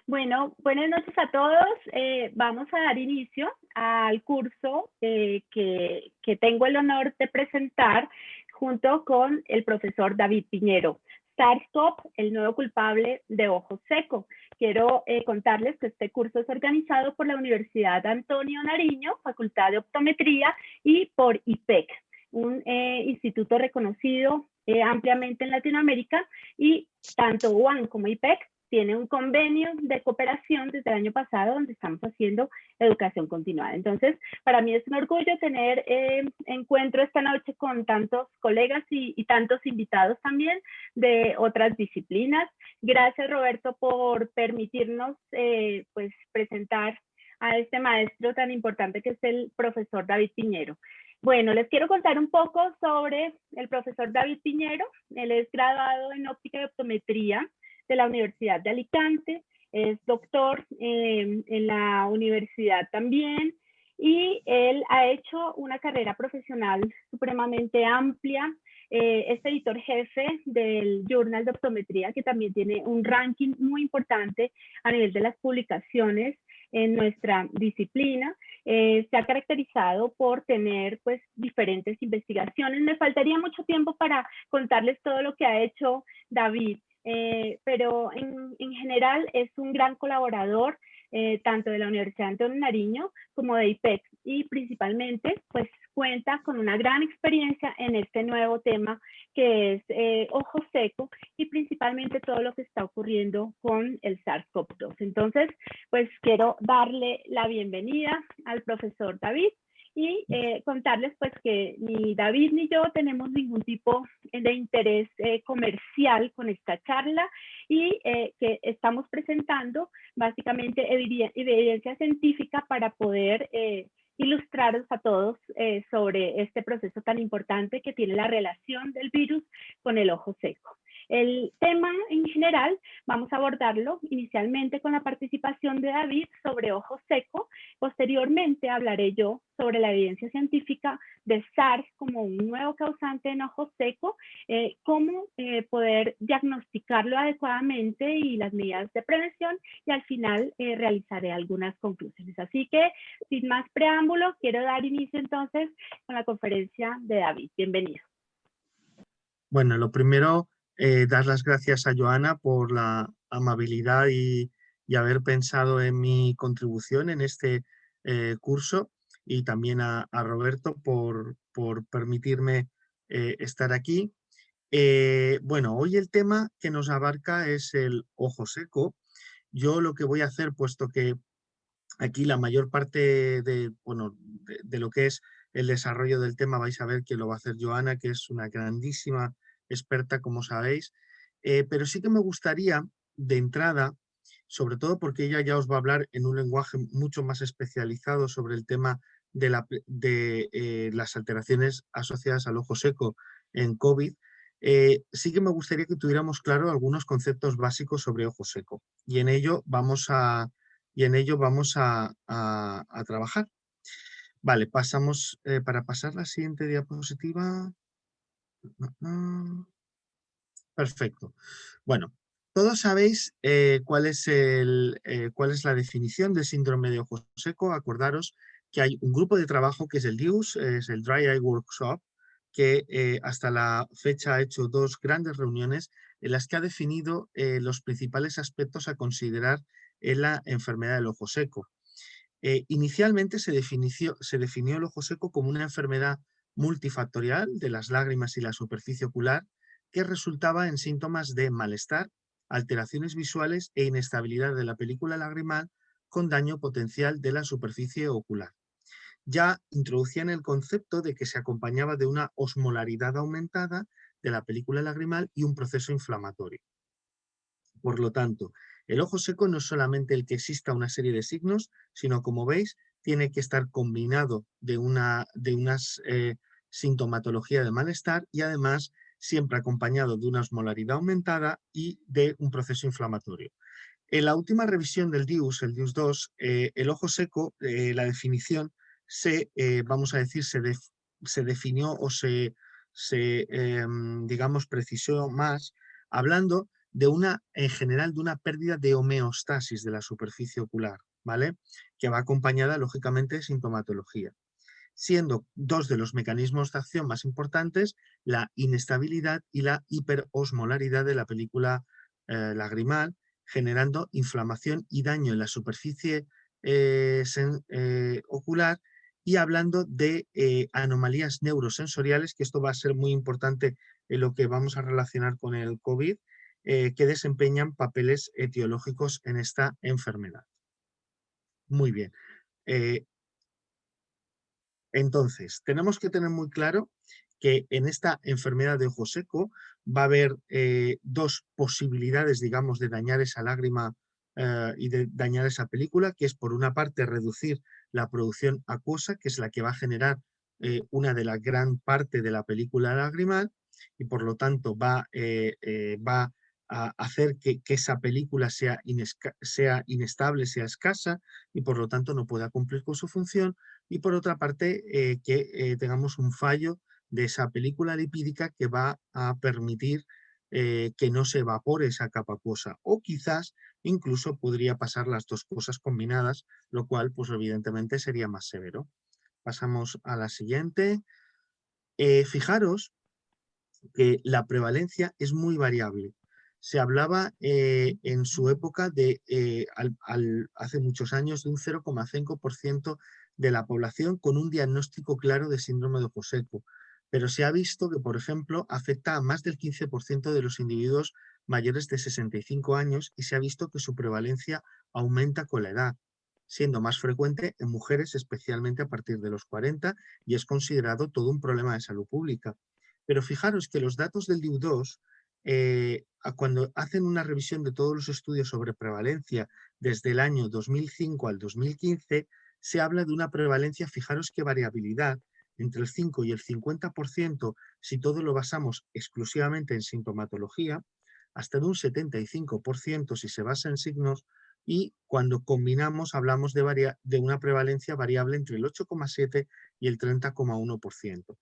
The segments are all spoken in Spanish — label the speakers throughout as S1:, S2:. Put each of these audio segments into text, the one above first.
S1: Bueno, buenas noches a todos. Vamos a dar inicio al curso que tengo el honor de presentar junto con el profesor David Piñero. SARS-CoV, el nuevo culpable de ojo seco. Quiero contarles que este curso es organizado por la Universidad Antonio Nariño, Facultad de Optometría, y por IPEC, un instituto reconocido ampliamente en Latinoamérica, y tanto UAN como IPEC tiene un convenio de cooperación desde el año pasado donde estamos haciendo educación continuada. Entonces, para mí es un orgullo tener encuentro esta noche con tantos colegas y tantos invitados también de otras disciplinas. Gracias, Roberto, por permitirnos pues presentar a este maestro tan importante que es el profesor David Piñero. Bueno, les quiero contar un poco sobre el profesor David Piñero. Él es graduado en óptica y optometría de la Universidad de Alicante, es doctor en la universidad también, y él ha hecho una carrera profesional supremamente amplia. Es editor jefe del Journal de Optometría, que también tiene un ranking muy importante a nivel de las publicaciones en nuestra disciplina. Se ha caracterizado por tener pues diferentes investigaciones. Me faltaría mucho tiempo para contarles todo lo que ha hecho David, pero en general es un gran colaborador tanto de la Universidad Antonio Nariño como de IPEC, y principalmente pues cuenta con una gran experiencia en este nuevo tema que es ojo seco, y principalmente todo lo que está ocurriendo con el SARS-CoV-2. Entonces, pues quiero darle la bienvenida al profesor David y contarles pues que ni David ni yo tenemos ningún tipo de interés comercial con esta charla, y que estamos presentando básicamente evidencia científica para poder ilustraros a todos sobre este proceso tan importante que tiene la relación del virus con el ojo seco. El tema en general vamos a abordarlo inicialmente con la participación de David sobre ojo seco. Posteriormente hablaré yo sobre la evidencia científica de SARS como un nuevo causante en ojo seco, cómo poder diagnosticarlo adecuadamente y las medidas de prevención, y al final realizaré algunas conclusiones. Así que, sin más preámbulo, quiero dar inicio entonces con la conferencia de David. Bienvenido.
S2: Bueno, lo primero, dar las gracias a Joana por la amabilidad y haber pensado en mi contribución en este curso, y también a Roberto por permitirme estar aquí. Bueno, hoy el tema que nos abarca es el ojo seco. Yo lo que voy a hacer, puesto que aquí la mayor parte de lo que es el desarrollo del tema vais a ver que lo va a hacer Joana, que es una grandísima experta, como sabéis, pero sí que me gustaría de entrada, sobre todo porque ella ya os va a hablar en un lenguaje mucho más especializado sobre el tema de las alteraciones asociadas al ojo seco en COVID. Sí que me gustaría que tuviéramos claro algunos conceptos básicos sobre ojo seco, y en ello vamos a trabajar. Vale, pasamos, para pasar la siguiente diapositiva. Perfecto. Bueno, todos sabéis cuál es la definición del síndrome de ojo seco. Acordaros que hay un grupo de trabajo que es el DIWS, es el Dry Eye Workshop, que hasta la fecha ha hecho dos grandes reuniones en las que ha definido los principales aspectos a considerar en la enfermedad del ojo seco. Inicialmente se definió el ojo seco como una enfermedad multifactorial de las lágrimas y la superficie ocular, que resultaba en síntomas de malestar, alteraciones visuales e inestabilidad de la película lagrimal, con daño potencial de la superficie ocular. Ya introducían el concepto de que se acompañaba de una osmolaridad aumentada de la película lagrimal y un proceso inflamatorio. Por lo tanto, el ojo seco no es solamente el que exista una serie de signos, sino, como veis, tiene que estar combinado de una sintomatología de malestar, y además siempre acompañado de una osmolaridad aumentada y de un proceso inflamatorio. En la última revisión del DIWS, el DIWS 2, el ojo seco, la definición vamos a decir, se definió o digamos, precisó más, hablando en general, de una pérdida de homeostasis de la superficie ocular, ¿vale? Que va acompañada, lógicamente, de sintomatología, siendo dos de los mecanismos de acción más importantes la inestabilidad y la hiperosmolaridad de la película lagrimal, generando inflamación y daño en la superficie ocular, y hablando de anomalías neurosensoriales, que esto va a ser muy importante en lo que vamos a relacionar con el COVID, que desempeñan papeles etiológicos en esta enfermedad. Muy bien. Entonces, tenemos que tener muy claro que en esta enfermedad de ojo seco va a haber dos posibilidades, digamos, de dañar esa lágrima y de dañar esa película, que es por una parte reducir la producción acuosa, que es la que va a generar una de la gran parte de la película lagrimal, y por lo tanto va a hacer que esa película sea inestable, sea escasa, y por lo tanto no pueda cumplir con su función. Y por otra parte, que tengamos un fallo de esa película lipídica que va a permitir que no se evapore esa capa acuosa, o quizás incluso podría pasar las dos cosas combinadas, lo cual pues evidentemente sería más severo. Pasamos a la siguiente. Fijaros que la prevalencia es muy variable. Se hablaba en su época de, hace muchos años, de un 0,5% de la población con un diagnóstico claro de síndrome de ojo seco, pero se ha visto que, por ejemplo, afecta a más del 15% de los individuos mayores de 65 años, y se ha visto que su prevalencia aumenta con la edad, siendo más frecuente en mujeres, especialmente a partir de los 40, y es considerado todo un problema de salud pública. Pero fijaros que los datos del DIU2, cuando hacen una revisión de todos los estudios sobre prevalencia desde el año 2005 al 2015, se habla de una prevalencia, fijaros qué variabilidad, entre el 5 y el 50% si todo lo basamos exclusivamente en sintomatología, hasta de un 75% si se basa en signos, y cuando combinamos hablamos de una prevalencia variable entre el 8,7 y el 30,1%.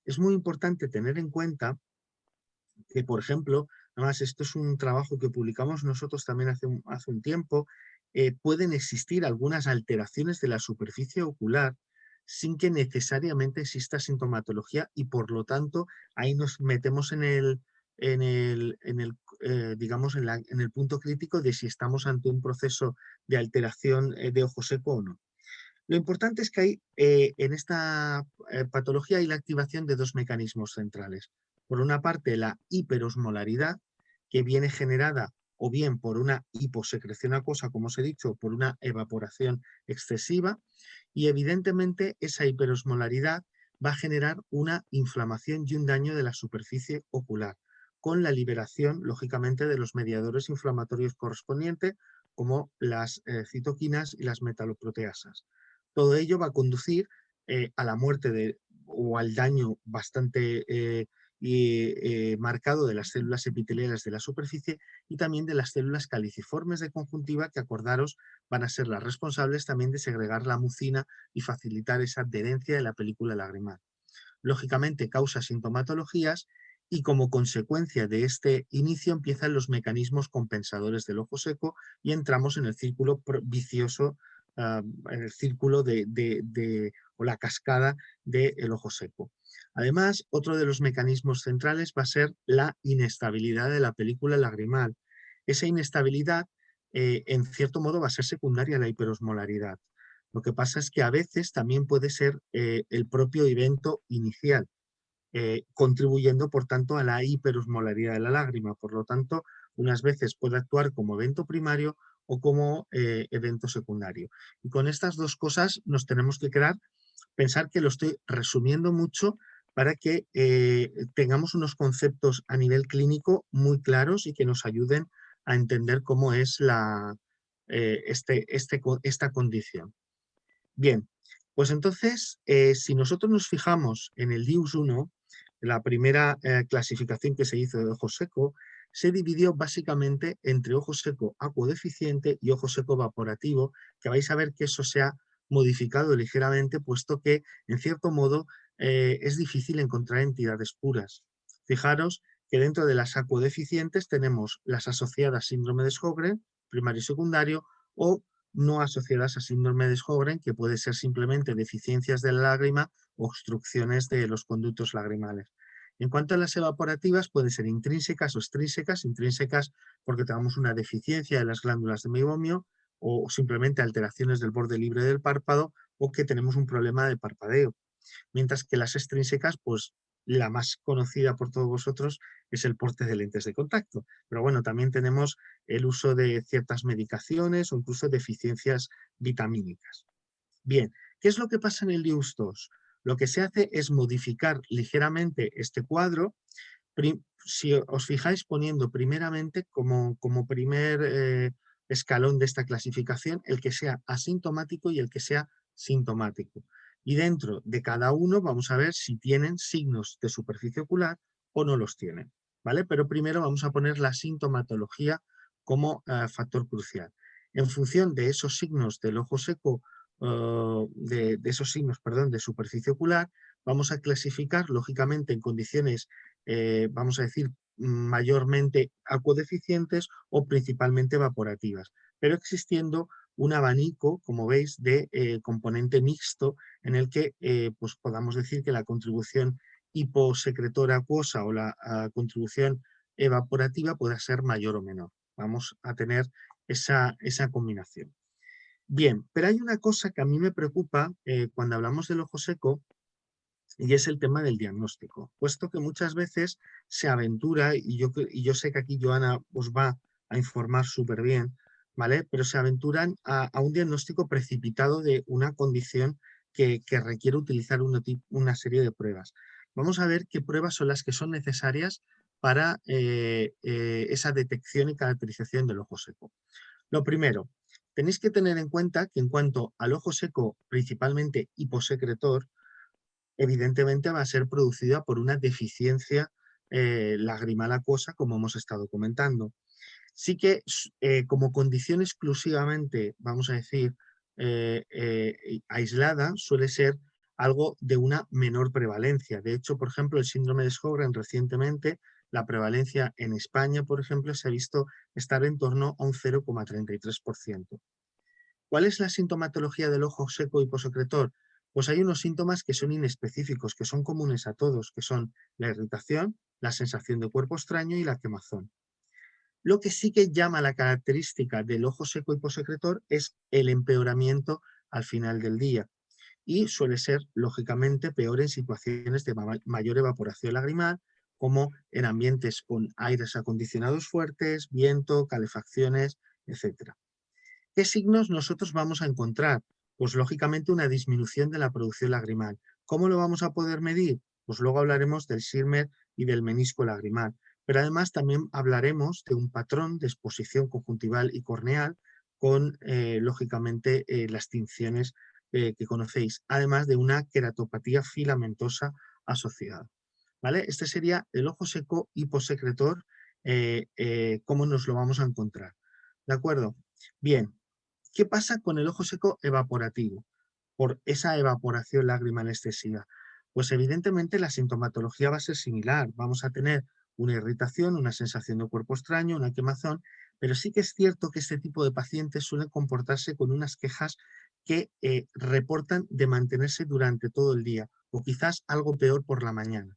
S2: Es muy importante tener en cuenta que, por ejemplo, además esto es un trabajo que publicamos nosotros también hace un tiempo, pueden existir algunas alteraciones de la superficie ocular sin que necesariamente exista sintomatología, y por lo tanto ahí nos metemos digamos, en el punto crítico de si estamos ante un proceso de alteración de ojo seco o no. Lo importante es que en esta patología hay la activación de dos mecanismos centrales. Por una parte, la hiperosmolaridad, que viene generada o bien por una hiposecreción acuosa, como os he dicho, por una evaporación excesiva, y evidentemente esa hiperosmolaridad va a generar una inflamación y un daño de la superficie ocular, con la liberación, lógicamente, de los mediadores inflamatorios correspondientes, como las citoquinas y las metaloproteasas. Todo ello va a conducir a la muerte o al daño bastante marcado de las células epiteliales de la superficie, y también de las células caliciformes de conjuntiva, que, acordaros, van a ser las responsables también de segregar la mucina y facilitar esa adherencia de la película lagrimal. Lógicamente causa sintomatologías, y como consecuencia de este inicio empiezan los mecanismos compensadores del ojo seco y entramos en el círculo vicioso, en el círculo o la cascada del ojo seco. Además, otro de los mecanismos centrales va a ser la inestabilidad de la película lagrimal. Esa inestabilidad, en cierto modo, va a ser secundaria a la hiperosmolaridad. Lo que pasa es que a veces también puede ser el propio evento inicial, contribuyendo, por tanto, a la hiperosmolaridad de la lágrima. Por lo tanto, unas veces puede actuar como evento primario o como evento secundario. Y con estas dos cosas nos tenemos que quedar, pensar que lo estoy resumiendo mucho para que tengamos unos conceptos a nivel clínico muy claros y que nos ayuden a entender cómo es esta condición. Bien, pues entonces, si nosotros nos fijamos en el DIUS-1, la primera clasificación que se hizo de ojo seco, se dividió básicamente entre ojo seco acuodeficiente y ojo seco evaporativo, que vais a ver que eso se ha modificado ligeramente, puesto que, en cierto modo, es difícil encontrar entidades puras. Fijaros que dentro de las acuodeficientes tenemos las asociadas síndrome de Sjögren, primario y secundario, o no asociadas a síndrome de Sjögren, que puede ser simplemente deficiencias de la lágrima o obstrucciones de los conductos lagrimales. En cuanto a las evaporativas, pueden ser intrínsecas o extrínsecas. Intrínsecas porque tenemos una deficiencia de las glándulas de meibomio o simplemente alteraciones del borde libre del párpado o que tenemos un problema de parpadeo. Mientras que las extrínsecas, pues la más conocida por todos vosotros es el porte de lentes de contacto. Pero bueno, también tenemos el uso de ciertas medicaciones o incluso deficiencias vitamínicas. Bien, ¿qué es lo que pasa en el IUS2? Lo que se hace es modificar ligeramente este cuadro. Si os fijáis, poniendo primeramente como primer escalón de esta clasificación el que sea asintomático y el que sea sintomático. Y dentro de cada uno vamos a ver si tienen signos de superficie ocular o no los tienen, ¿vale? Pero primero vamos a poner la sintomatología como factor crucial. En función de esos signos del ojo seco, de esos signos, perdón, de superficie ocular, vamos a clasificar, lógicamente, en condiciones, vamos a decir, mayormente acuodeficientes o principalmente evaporativas, pero existiendo un abanico, como veis, de componente mixto en el que pues podamos decir que la contribución hiposecretora acuosa o la contribución evaporativa pueda ser mayor o menor. Vamos a tener esa combinación. Bien, pero hay una cosa que a mí me preocupa cuando hablamos del ojo seco y es el tema del diagnóstico, puesto que muchas veces se aventura, y yo sé que aquí Joana os va a informar súper bien, ¿vale? Pero se aventuran a un diagnóstico precipitado de una condición que requiere utilizar una serie de pruebas. Vamos a ver qué pruebas son las que son necesarias para esa detección y caracterización del ojo seco. Lo primero, tenéis que tener en cuenta que en cuanto al ojo seco, principalmente hiposecretor, evidentemente va a ser producida por una deficiencia lagrimal acuosa, como hemos estado comentando. Sí que como condición exclusivamente, vamos a decir, aislada, suele ser algo de una menor prevalencia. De hecho, por ejemplo, el síndrome de Sjögren recientemente, la prevalencia en España, por ejemplo, se ha visto estar en torno a un 0,33%. ¿Cuál es la sintomatología del ojo seco hiposecretor? Pues hay unos síntomas que son inespecíficos, que son comunes a todos, que son la irritación, la sensación de cuerpo extraño y la quemazón. Lo que sí que llama la característica del ojo seco hiposecretor es el empeoramiento al final del día y suele ser, lógicamente, peor en situaciones de mayor evaporación lagrimal, como en ambientes con aires acondicionados fuertes, viento, calefacciones, etc. ¿Qué signos nosotros vamos a encontrar? Pues lógicamente una disminución de la producción lagrimal. ¿Cómo lo vamos a poder medir? Pues luego hablaremos del Schirmer y del menisco lagrimal. Pero además también hablaremos de un patrón de exposición conjuntival y corneal con, lógicamente, las tinciones que conocéis, además de una queratopatía filamentosa asociada. ¿Vale? Este sería el ojo seco hiposecretor, cómo nos lo vamos a encontrar. ¿De acuerdo? Bien, ¿qué pasa con el ojo seco evaporativo? Por esa evaporación lagrimal excesiva. Pues evidentemente la sintomatología va a ser similar. Vamos a tener una irritación, una sensación de cuerpo extraño, una quemazón, pero sí que es cierto que este tipo de pacientes suelen comportarse con unas quejas que reportan de mantenerse durante todo el día o quizás algo peor por la mañana.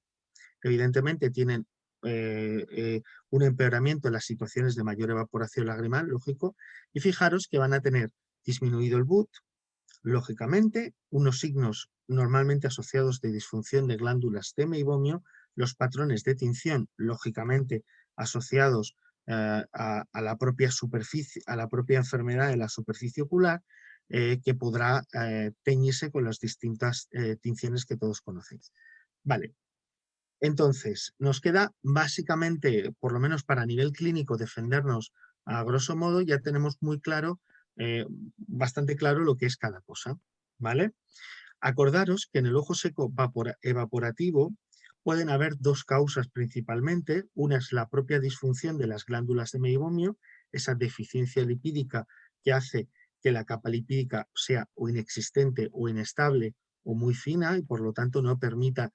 S2: Evidentemente tienen un empeoramiento en las situaciones de mayor evaporación lagrimal, lógico, y fijaros que van a tener disminuido el BUT, lógicamente, unos signos normalmente asociados de disfunción de glándulas de meibomio, los patrones de tinción, lógicamente, asociados a la propia superficie, a la propia enfermedad de la superficie ocular, que podrá teñirse con las distintas tinciones que todos conocéis. Vale, entonces, nos queda básicamente, por lo menos para nivel clínico, defendernos a grosso modo, ya tenemos muy claro, bastante claro lo que es cada cosa, ¿vale? Acordaros que en el ojo seco evaporativo pueden haber dos causas principalmente. Una es la propia disfunción de las glándulas de meibomio, esa deficiencia lipídica que hace que la capa lipídica sea o inexistente o inestable o muy fina y por lo tanto no permita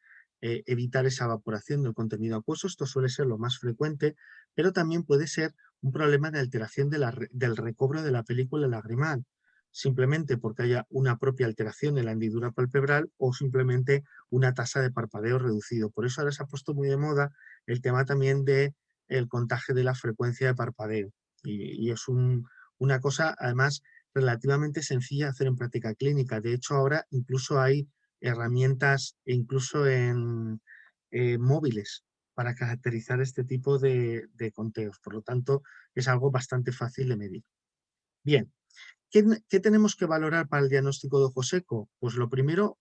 S2: evitar esa evaporación del contenido acuoso. Esto suele ser lo más frecuente, pero también puede ser un problema de alteración del recobro de la película lagrimal, simplemente porque haya una propia alteración en la hendidura palpebral o simplemente una tasa de parpadeo reducido. Por eso ahora se ha puesto muy de moda el tema también de el contagio de la frecuencia de parpadeo. Y es una cosa, además, relativamente sencilla de hacer en práctica clínica. De hecho, ahora incluso hay herramientas, incluso en móviles, para caracterizar este tipo de conteos. Por lo tanto, es algo bastante fácil de medir. Bien, ¿qué tenemos que valorar para el diagnóstico de ojo seco? Pues lo primero,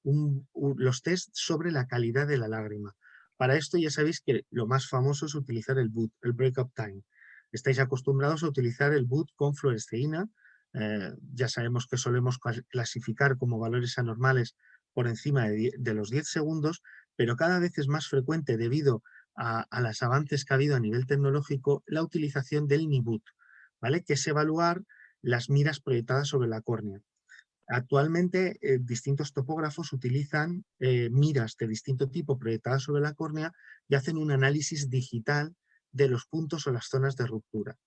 S2: los test sobre la calidad de la lágrima. Para esto ya sabéis que lo más famoso es utilizar el BUT, el Breakup Time. Estáis acostumbrados a utilizar el BUT con fluoresceína. Ya sabemos que solemos clasificar como valores anormales por encima de los 10 segundos, pero cada vez es más frecuente debido a los avances que ha habido a nivel tecnológico la utilización del NIBUT, ¿vale? Que es evaluar las miras proyectadas sobre la córnea. Actualmente, distintos topógrafos utilizan miras de distinto tipo proyectadas sobre la córnea y hacen un análisis digital de los puntos o las zonas de ruptura.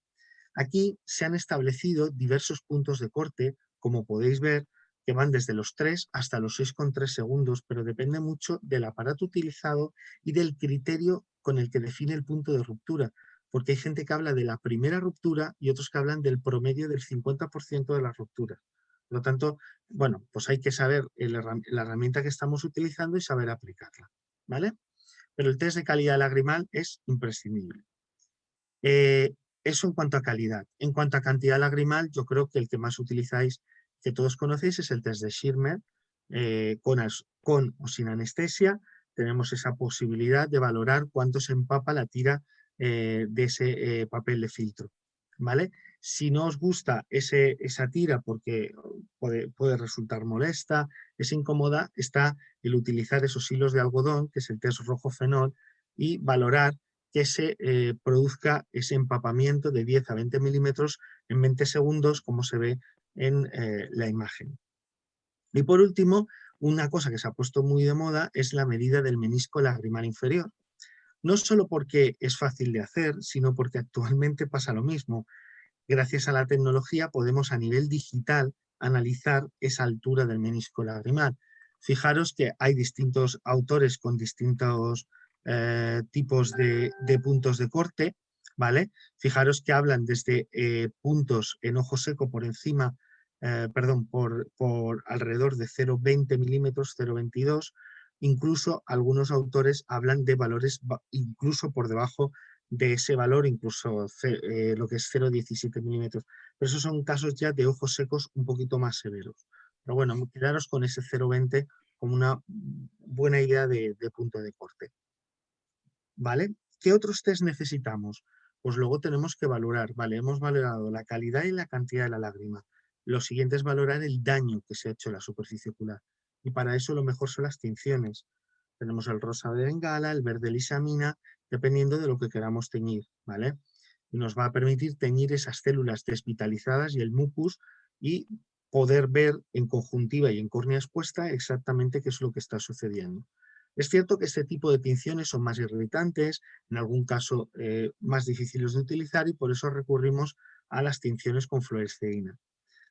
S2: Aquí se han establecido diversos puntos de corte, como podéis ver, que van desde los 3 hasta los 6,3 segundos, pero depende mucho del aparato utilizado y del criterio con el que define el punto de ruptura, porque hay gente que habla de la primera ruptura y otros que hablan del promedio del 50% de las rupturas. Por lo tanto, bueno, pues hay que saber la herramienta que estamos utilizando y saber aplicarla, ¿vale? Pero el test de calidad lagrimal es imprescindible. Eso en cuanto a calidad. En cuanto a cantidad lagrimal, yo creo que el que más utilizáis, que todos conocéis, es el test de Schirmer, con o sin anestesia. Tenemos esa posibilidad de valorar cuánto se empapa la tira de ese papel de filtro, ¿vale? Si no os gusta esa tira porque puede resultar molesta, es incómoda, está el utilizar esos hilos de algodón, que es el test rojo fenol, y valorar que se produzca ese empapamiento de 10 a 20 milímetros en 20 segundos, como se ve en la imagen. Y por último, una cosa que se ha puesto muy de moda es la medida del menisco lagrimal inferior. No solo porque es fácil de hacer, sino porque actualmente pasa lo mismo. Gracias a la tecnología podemos a nivel digital analizar esa altura del menisco lagrimal. Fijaros que hay distintos autores con distintos tipos de puntos de corte, ¿vale? Fijaros que hablan desde puntos en ojo seco por encima, perdón, por alrededor de 0,20 milímetros, 0,22. Incluso algunos autores hablan de valores incluso por debajo de ese valor, incluso lo que es 0,17 milímetros. Pero esos son casos ya de ojos secos un poquito más severos. Pero bueno, quedaros con ese 0,20 como una buena idea de punto de corte. ¿Vale? ¿Qué otros test necesitamos? Pues luego tenemos que valorar, ¿vale? Hemos valorado la calidad y la cantidad de la lágrima. Lo siguiente es valorar el daño que se ha hecho en la superficie ocular. Y para eso lo mejor son las tinciones. Tenemos el rosa de bengala, el verde lisamina, dependiendo de lo que queramos teñir, ¿vale? Y nos va a permitir teñir esas células desvitalizadas y el mucus y poder ver en conjuntiva y en córnea expuesta exactamente qué es lo que está sucediendo. Es cierto que este tipo de tinciones son más irritantes, en algún caso más difíciles de utilizar y por eso recurrimos a las tinciones con fluoresceína.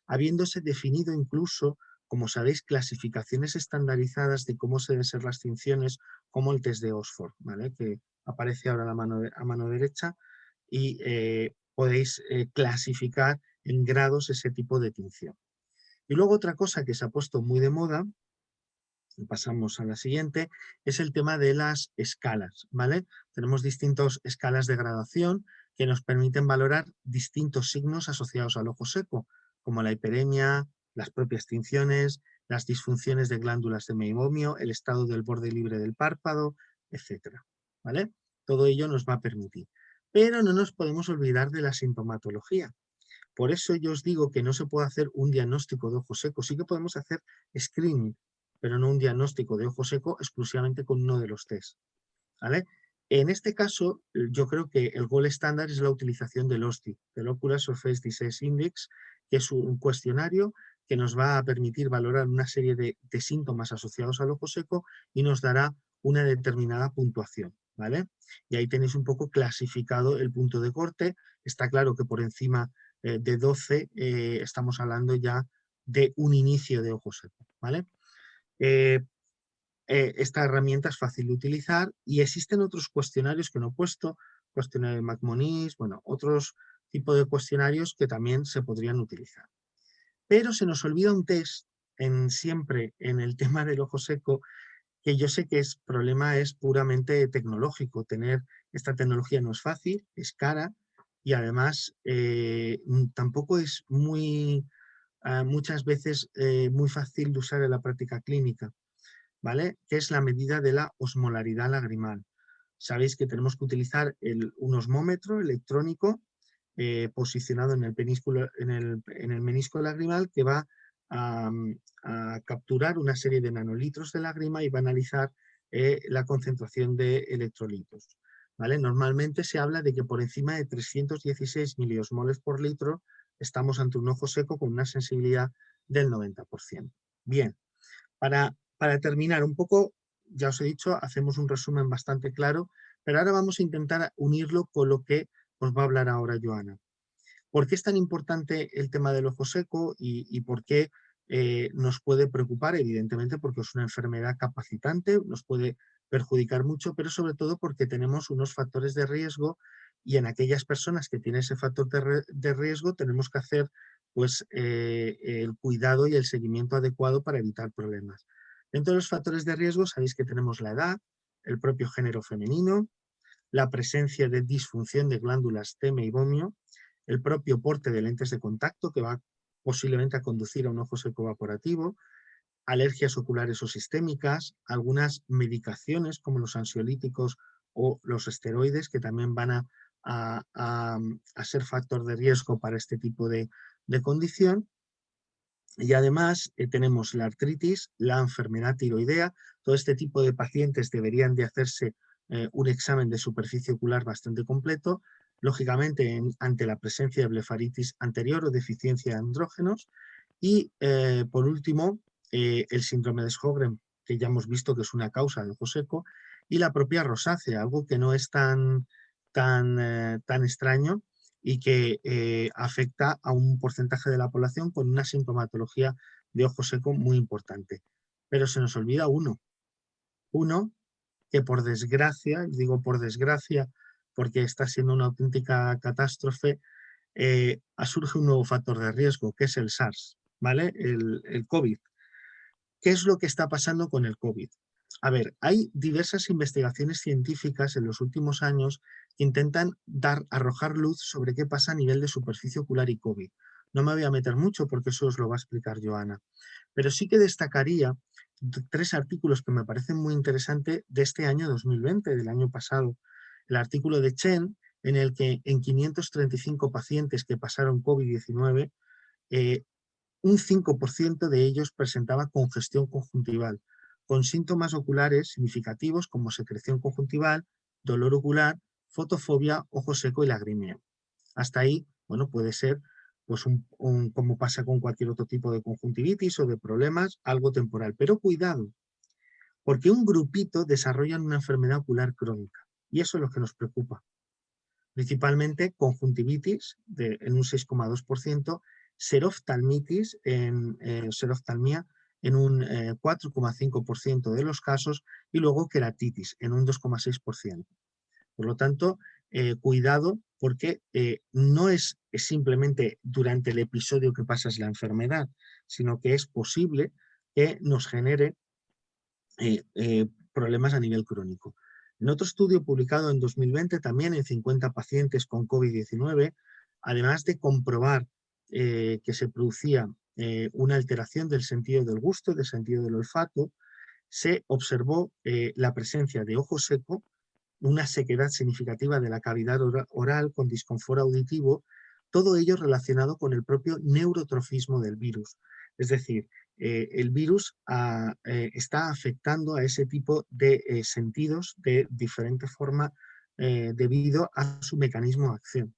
S2: Habiéndose definido incluso, como sabéis, clasificaciones estandarizadas de cómo se deben ser las tinciones, como el test de Oxford, ¿vale? Que aparece ahora a mano derecha y podéis clasificar en grados ese tipo de tinción. Y luego otra cosa que se ha puesto muy de moda, pasamos a la siguiente, es el tema de las escalas, ¿vale? Tenemos distintas escalas de gradación que nos permiten valorar distintos signos asociados al ojo seco, como la hiperemia, las propias tinciones, las disfunciones de glándulas de meibomio, el estado del borde libre del párpado, etcétera, ¿vale? Todo ello nos va a permitir. Pero no nos podemos olvidar de la sintomatología. Por eso yo os digo que no se puede hacer un diagnóstico de ojo seco. Sí que podemos hacer screening, pero no un diagnóstico de ojo seco exclusivamente con uno de los test, ¿vale? En este caso, yo creo que el gold estándar es la utilización del OSDI, del Ocular Surface Disease Index, que es un cuestionario que nos va a permitir valorar una serie de síntomas asociados al ojo seco y nos dará una determinada puntuación, ¿vale? Y ahí tenéis un poco clasificado el punto de corte. Está claro que por encima de 12 estamos hablando ya de un inicio de ojo seco, ¿vale? Esta herramienta es fácil de utilizar y existen otros cuestionarios que no he puesto, cuestionario de McMonnies, bueno, otros tipos de cuestionarios que también se podrían utilizar. Pero se nos olvida un test siempre en el tema del ojo seco, que yo sé que el problema es puramente tecnológico. Tener esta tecnología no es fácil, es cara y además tampoco es muchas veces muy fácil de usar en la práctica clínica, ¿vale? Que es la medida de la osmolaridad lagrimal. Sabéis que tenemos que utilizar un osmómetro electrónico posicionado en el menisco lagrimal que va a, a capturar una serie de nanolitros de lágrima y va a analizar la concentración de electrolitos, ¿vale? Normalmente se habla de que por encima de 316 miliosmoles por litro estamos ante un ojo seco con una sensibilidad del 90%. Bien, para terminar un poco, ya os he dicho, hacemos un resumen bastante claro, pero ahora vamos a intentar unirlo con lo que os va a hablar ahora Joana. ¿Por qué es tan importante el tema del ojo seco y por qué nos puede preocupar? Evidentemente porque es una enfermedad capacitante, nos puede perjudicar mucho, pero sobre todo porque tenemos unos factores de riesgo y en aquellas personas que tienen ese factor de riesgo tenemos que hacer pues, el cuidado y el seguimiento adecuado para evitar problemas. Dentro de los factores de riesgo sabéis que tenemos la edad, el propio género femenino, la presencia de disfunción de glándulas T, meibomio, el propio porte de lentes de contacto que va posiblemente a conducir a un ojo seco evaporativo, alergias oculares o sistémicas, algunas medicaciones como los ansiolíticos o los esteroides que también van a ser factor de riesgo para este tipo de condición. Y además tenemos la artritis, la enfermedad tiroidea. Todo este tipo de pacientes deberían de hacerse un examen de superficie ocular bastante completo, lógicamente ante la presencia de blefaritis anterior o deficiencia de andrógenos. Y por último, el síndrome de Sjögren, que ya hemos visto que es una causa del ojo seco, y la propia rosácea, algo que no es tan extraño y que afecta a un porcentaje de la población con una sintomatología de ojo seco muy importante. Pero se nos olvida uno que por desgracia, digo por desgracia porque está siendo una auténtica catástrofe, surge un nuevo factor de riesgo, que es el SARS, ¿vale? El COVID. ¿Qué es lo que está pasando con el COVID? A ver, hay diversas investigaciones científicas en los últimos años que intentan arrojar luz sobre qué pasa a nivel de superficie ocular y COVID. No me voy a meter mucho porque eso os lo va a explicar Joana, pero sí que destacaría 3 artículos que me parecen muy interesantes de este año 2020, del año pasado. El artículo de Chen, en el que en 535 pacientes que pasaron COVID-19, un 5% de ellos presentaba congestión conjuntival, con síntomas oculares significativos como secreción conjuntival, dolor ocular, fotofobia, ojo seco y lagrimeo. Hasta ahí, bueno, puede ser, pues como pasa con cualquier otro tipo de conjuntivitis o de problemas, algo temporal. Pero cuidado, porque un grupito desarrolla una enfermedad ocular crónica y eso es lo que nos preocupa. Principalmente conjuntivitis en un 6,2%, seroftalmitis, seroftalmia en un 4,5% de los casos y luego queratitis en un 2,6%. Por lo tanto, cuidado porque no es simplemente durante el episodio que pasas la enfermedad, sino que es posible que nos genere problemas a nivel crónico. En otro estudio publicado en 2020, también en 50 pacientes con COVID-19, además de comprobar que se producía una alteración del sentido del gusto y del sentido del olfato, se observó la presencia de ojo seco, una sequedad significativa de la cavidad oral con disconfort auditivo, todo ello relacionado con el propio neurotrofismo del virus. Es decir, el virus está afectando a ese tipo de sentidos de diferente forma debido a su mecanismo de acción.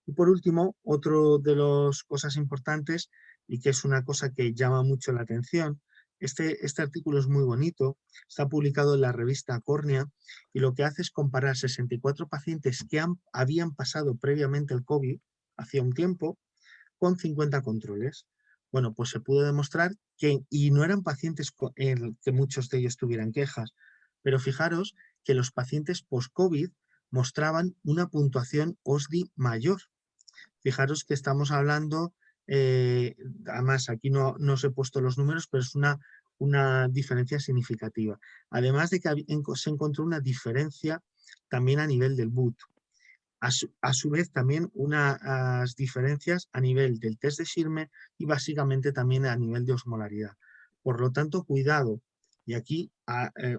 S2: Y por último, otro de las cosas importantes y que es una cosa que llama mucho la atención, Este artículo es muy bonito, está publicado en la revista Córnea y lo que hace es comparar 64 pacientes que habían pasado previamente el COVID hacía un tiempo con 50 controles. Bueno, pues se pudo demostrar que, y no eran pacientes que muchos de ellos tuvieran quejas, pero fijaros que los pacientes post-COVID mostraban una puntuación OSDI mayor. Fijaros que estamos hablando, además aquí no os he puesto los números, pero es una diferencia significativa. Además de que se encontró una diferencia también a nivel del BUT. A su vez también unas diferencias a nivel del test de Schirmer y básicamente también a nivel de osmolaridad. Por lo tanto, cuidado. Y aquí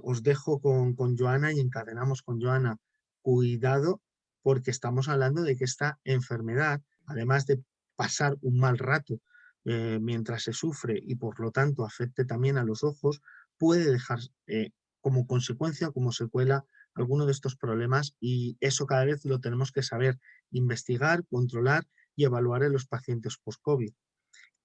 S2: os dejo con Joana y encadenamos con Joana. Cuidado porque estamos hablando de que esta enfermedad, además de pasar un mal rato mientras se sufre y por lo tanto afecte también a los ojos, puede dejar como consecuencia, como secuela, alguno de estos problemas y eso cada vez lo tenemos que saber investigar, controlar y evaluar en los pacientes post-COVID.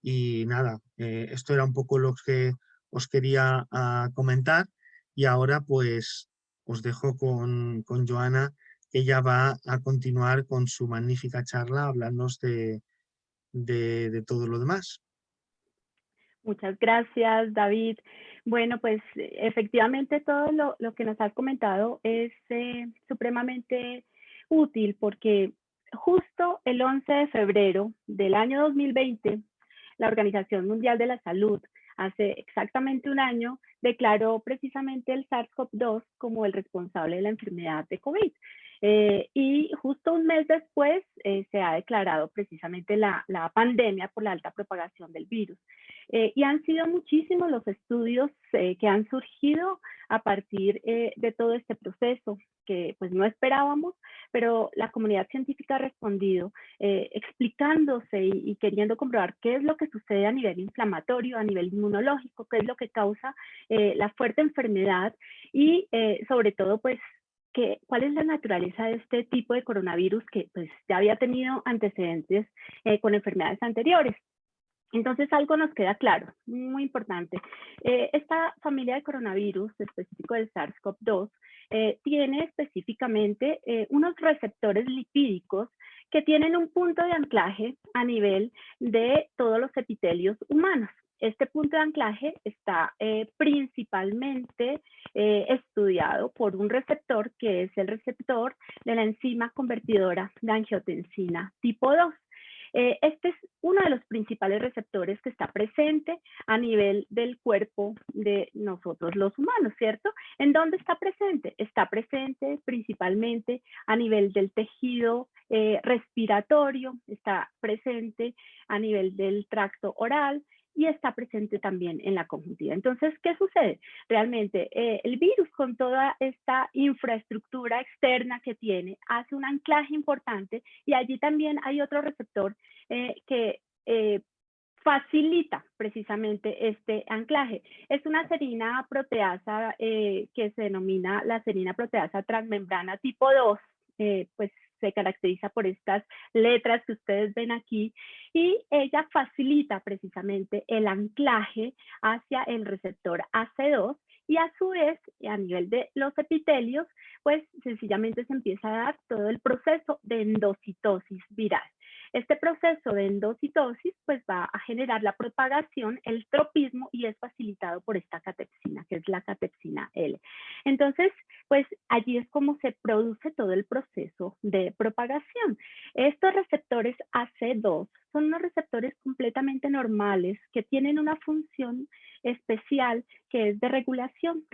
S2: Y nada, esto era un poco lo que os quería comentar y ahora pues os dejo con Joana, que ella va a continuar con su magnífica charla, hablarnos de todo lo demás.
S1: Muchas gracias, David. Bueno, pues efectivamente todo lo que nos has comentado es supremamente útil porque justo el 11 de febrero del año 2020, la Organización Mundial de la Salud, hace exactamente un año, declaró precisamente el SARS-CoV-2 como el responsable de la enfermedad de COVID. Y justo un mes después se ha declarado precisamente la pandemia por la alta propagación del virus. Y han sido muchísimos los estudios que han surgido a partir de todo este proceso que pues no esperábamos, pero la comunidad científica ha respondido explicándose y queriendo comprobar qué es lo que sucede a nivel inflamatorio, a nivel inmunológico, qué es lo que causa la fuerte enfermedad y sobre todo pues cuál es la naturaleza de este tipo de coronavirus que pues ya había tenido antecedentes con enfermedades anteriores. Entonces algo nos queda claro, muy importante. Esta familia de coronavirus, específico del SARS-CoV-2, tiene específicamente unos receptores lipídicos que tienen un punto de anclaje a nivel de todos los epitelios humanos. Este punto de anclaje está principalmente estudiado por un receptor que es el receptor de la enzima convertidora de angiotensina tipo 2. Este es uno de los principales receptores que está presente a nivel del cuerpo de nosotros los humanos, ¿cierto? ¿En dónde está presente? Está presente principalmente a nivel del tejido respiratorio, está presente a nivel del tracto oral, y está presente también en la conjuntiva. Entonces, ¿qué sucede? Realmente el virus con toda esta infraestructura externa que tiene hace un anclaje importante y allí también hay otro receptor que facilita precisamente este anclaje. Es una serina proteasa que se denomina la serina proteasa transmembrana tipo 2, pues se caracteriza por estas letras que ustedes ven aquí y ella facilita precisamente el anclaje hacia el receptor AC2 y a su vez a nivel de los epitelios pues sencillamente se empieza a dar todo el proceso de endocitosis viral. Este proceso de endocitosis pues va a generar la propagación, el tropismo y es facilitado por esta catepsina, que es la catepsina L. Entonces, pues allí es como se produce todo el proceso de propagación. Estos receptores AC2 son unos receptores completamente normales que tienen una función especial que es de regulación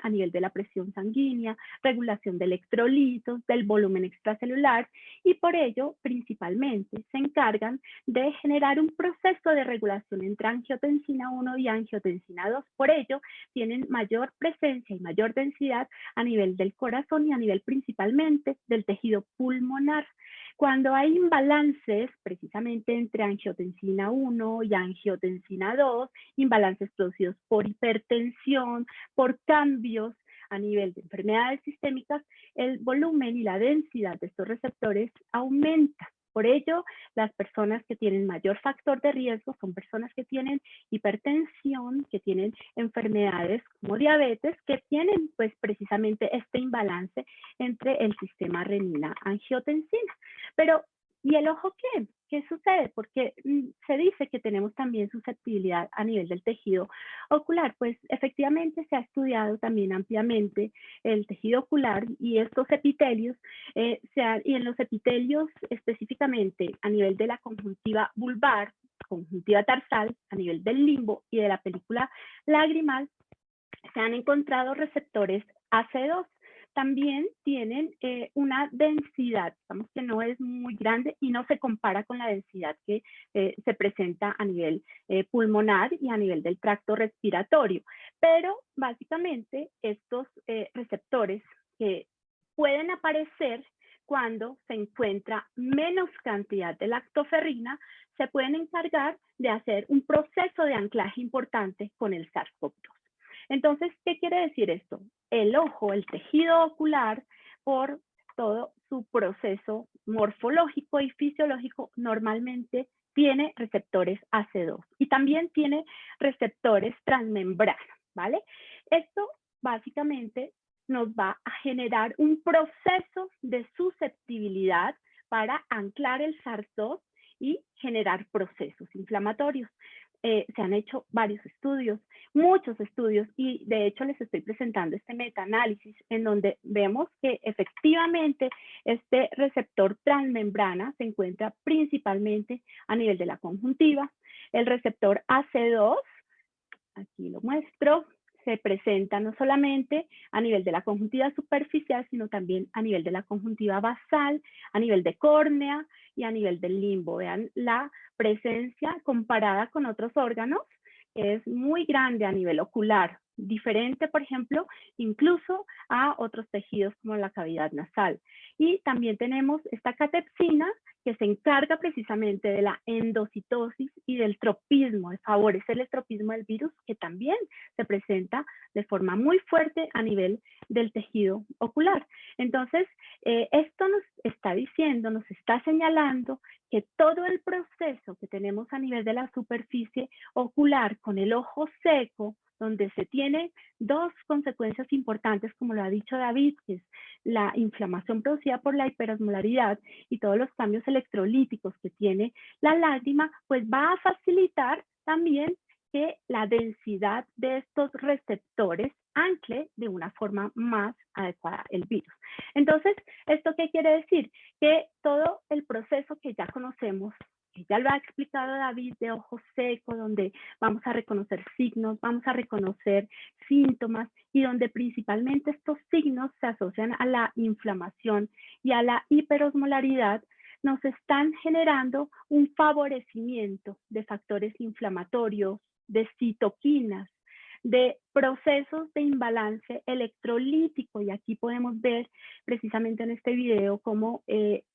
S1: a nivel de la presión sanguínea, regulación de electrolitos, del volumen extracelular y por ello principalmente se encargan de generar un proceso de regulación entre angiotensina 1 y angiotensina 2. Por ello tienen mayor presencia y mayor densidad a nivel del corazón y a nivel principalmente del tejido pulmonar. Cuando hay imbalances precisamente entre angiotensina 1 y angiotensina 2, imbalances producidos por hipertensión, por cambios a nivel de enfermedades sistémicas, el volumen y la densidad de estos receptores aumenta. Por ello, las personas que tienen mayor factor de riesgo son personas que tienen hipertensión, que tienen enfermedades como diabetes, que tienen pues precisamente este imbalance entre el sistema renina-angiotensina. Pero, ¿y el ojo qué? ¿Qué sucede? Porque se dice que tenemos también susceptibilidad a nivel del tejido ocular. Pues efectivamente se ha estudiado también ampliamente el tejido ocular y estos epitelios, y en los epitelios específicamente a nivel de la conjuntiva vulvar, conjuntiva tarsal, a nivel del limbo y de la película lagrimal, se han encontrado receptores AC2. También tienen una densidad, digamos que no es muy grande y no se compara con la densidad que se presenta a nivel pulmonar y a nivel del tracto respiratorio. Pero básicamente estos receptores que pueden aparecer cuando se encuentra menos cantidad de lactoferrina, se pueden encargar de hacer un proceso de anclaje importante con el SARS-CoV-2. Entonces, ¿qué quiere decir esto? El ojo, el tejido ocular, por todo su proceso morfológico y fisiológico, normalmente tiene receptores AC2 y también tiene receptores transmembrana, ¿vale? Esto básicamente nos va a generar un proceso de susceptibilidad para anclar el SARS-2 y generar procesos inflamatorios. Se han hecho varios estudios, muchos estudios, y de hecho les estoy presentando este metaanálisis en donde vemos que efectivamente este receptor transmembrana se encuentra principalmente a nivel de la conjuntiva. El receptor AC2, aquí lo muestro, se presenta no solamente a nivel de la conjuntiva superficial, sino también a nivel de la conjuntiva basal, a nivel de córnea y a nivel del limbo. Vean la presencia comparada con otros órganos, es muy grande a nivel ocular, diferente, por ejemplo, incluso a otros tejidos como la cavidad nasal. Y también tenemos esta catepsina que se encarga precisamente de la endocitosis y del tropismo, de favorecer el tropismo del virus, que también se presenta de forma muy fuerte a nivel del tejido ocular. Entonces, esto nos está diciendo, nos está señalando que todo el proceso que tenemos a nivel de la superficie ocular con el ojo seco, donde se tienen dos consecuencias importantes, como lo ha dicho David, que es la inflamación producida por la hiperosmolaridad y todos los cambios electrolíticos que tiene la lágrima, pues va a facilitar también que la densidad de estos receptores ancle de una forma más adecuada el virus. Entonces, ¿esto qué quiere decir? Que todo el proceso que ya conocemos, que ya lo ha explicado David, de ojo seco, donde vamos a reconocer signos, vamos a reconocer síntomas y donde principalmente estos signos se asocian a la inflamación y a la hiperosmolaridad, nos están generando un favorecimiento de factores inflamatorios, de citoquinas, de procesos de imbalance electrolítico. Y aquí podemos ver precisamente en este video cómo